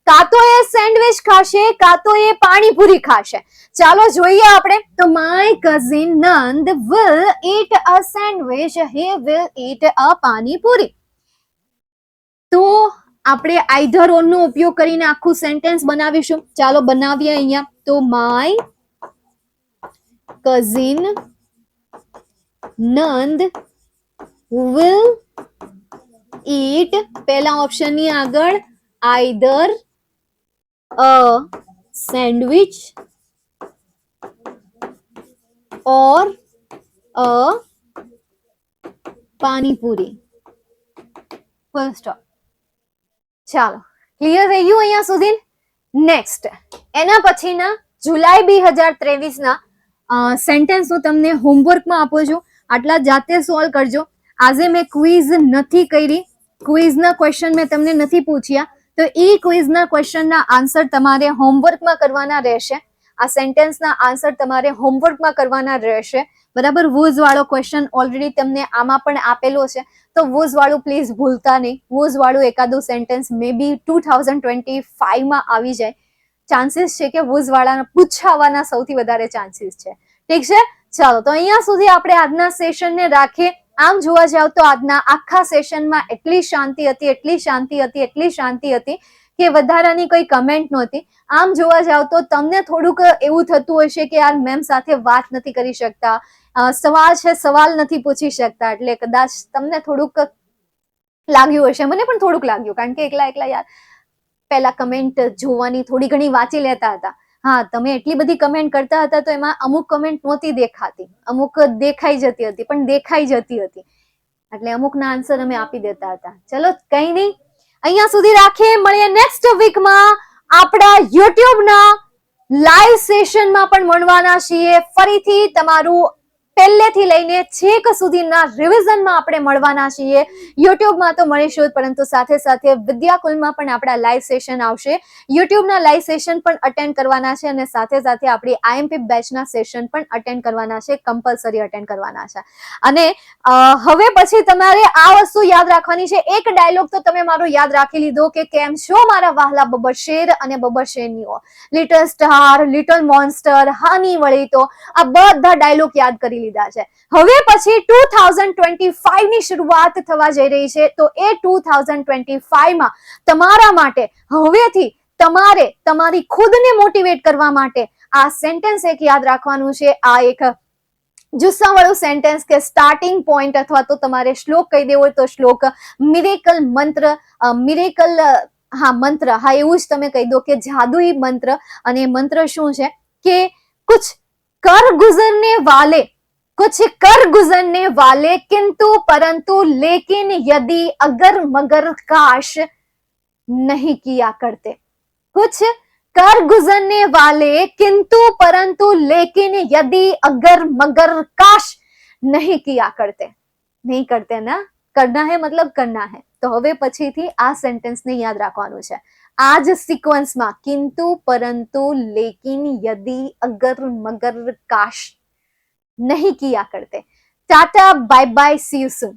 કાં તો એ સેન્ડવિચ ખાશે, કાં તો એ પાણીપુરી ખાશે. ચાલો જોઈએ આપણે. તો my cousin Nand will eat a sandwich. he will eat a panipuri. તો આપણે આઈધર ઓન નો ઉપયોગ કરીને આખું સેન્ટેન્સ બનાવીશું. ચાલો બનાવીએ અહીંયા. તો my cousin Nand will eat, પહેલા ઓપ્શન ની આગળ either a sandwich or a panipuri. Full stop. ચાલો ક્લિયર થઈ ગયું અહીંયા સુધી? નેક્સ્ટ એના પછીના જુલાઈ 2023 ના સેન્ટેન્સ હું તમને હોમવર્કમાં આપું છું. આટલા જાતે સોલ્વ કરજો. આજે મેં ક્વિઝ નથી કરી, ક્વિઝના ક્વેશ્ચન મેં તમને નથી પૂછ્યા. તો એ ક્વિઝના ક્વેશ્ચનના આન્સર તમારે હોમવર્કમાં કરવાના રહેશે. આ સેન્ટેન્સના આન્સર તમારે હોમવર્કમાં કરવાના રહેશે. બરાબર, વોઝ વાળો ક્વેશ્ચન ઓલરેડી તમને આમાં પણ આપેલો છે, તો વોઝ વાળું પ્લીઝ ભૂલતા નહીં. વોઝ વાળું એકાદું સેન્ટેન્સ મે બી 2025 આવી જાય. ચાન્સીસ છે કે વોઝ વાળાના પૂછાવાના સૌથી વધારે ચાન્સીસ છે. ઠીક છે, ચાલો તો અહીંયા સુધી આપણે આજના સેશનને રાખીએ. આમ જોવા જાવ તો આજના આખા સેશનમાં એટલી શાંતિ હતી કે વધારાની કોઈ કમેન્ટ નહોતી. આમ જોવા જાવ તો તમને થોડુંક એવું થતું હશે કે યાર મેમ સાથે વાત નથી કરી શકતા, સવાલ નથી પૂછી શકતા, એટલે કદાચ તમને થોડુંક લાગ્યું હશે. મને પણ થોડુંક લાગ્યું, કારણ કે એકલા યાર પહેલા કમેન્ટ જોવાની થોડી ઘણી વાંચી લેતા હતા. હા, તમે એટલી બધી કમેન્ટ કરતા હતા તો એમાં અમુક કમેન્ટ નહોતી દેખાતી, અમુક દેખાઈ જતી હતી, એટલે અમુકના આન્સર અમે આપી દેતા હતા. ચલો કઈ નહીં, અહીંયા સુધી રાખીએ. મળીએ નેક્સ્ટ વીકમાં. આપણા યુટ્યુબના લાઈવ સેશનમાં પણ મળવાના છીએ. ફરીથી તમારું પહેલેથી લઈને છેક સુધીના રિવિઝનમાં આપણે મળવાના છીએ. યુટ્યુબમાં તો મળીશું, પરંતુ સાથે સાથે વિદ્યાકુલમાં પણ આપણા લાઈવ સેશન આવશે. યુટ્યુબના લાઈવ સેશન પણ અટેન્ડ કરવાના છે અને સાથે સાથે આપણી આઈએમપી બેચના સેશન પણ અટેન્ડ કરવાના છે, કમ્પલસરી અટેન્ડ કરવાના છે. અને હવે પછી તમારે આ વસ્તુ યાદ રાખવાની છે. એક ડાયલોગ તો તમે મારો યાદ રાખી લીધો કે કેમ છો મારા વહાલા બબર શેર અને બબર શેરનીઓ, લિટલ સ્ટાર, લિટલ મોન્સ્ટર, હાની વળી, તો આ બધા ડાયલોગ યાદ કરી લીધા છે. હવે પછી 2025 ની શરૂઆત થવા જઈ રહી છે, તો એ 2025 માં તમારા માટે હવેથી તમારે તમારી ખુદને મોટિવેટ કરવા માટે આ સેન્ટેન્સ એક યાદ રાખવાનું છે. આ એક જુસ્સા વાળું સેન્ટેન્સ કે સ્ટાર્ટિંગ પોઈન્ટ, અથવા તો તમારે શ્લોક કહી દેવો હોય તો શ્લોક, મિરેકલ મંત્ર, મંત્ર, એવું જ તમે કહી દો કે જાદુઈ મંત્ર. અને મંત્ર શું છે કે कुछ कर गुजरने वाले किंतु परंतु लेकिन यदि अगर मगर काश नहीं किया करते. कुछ कर गुजरने वाले किंतु परंतु लेकिन यदि अगर मगर काश नहीं किया करते. नहीं करते ना, करना है मतलब करना है. તો હવે પછીથી આ સેન્ટેન્સને યાદ રાખવાનું છે. આ જ સિક્વન્સમાં કિંતુ પરંતુ લેકિન યદિ અગર મગર કાશ નહીં કિયા કરતે. Tata, bye bye, C you soon.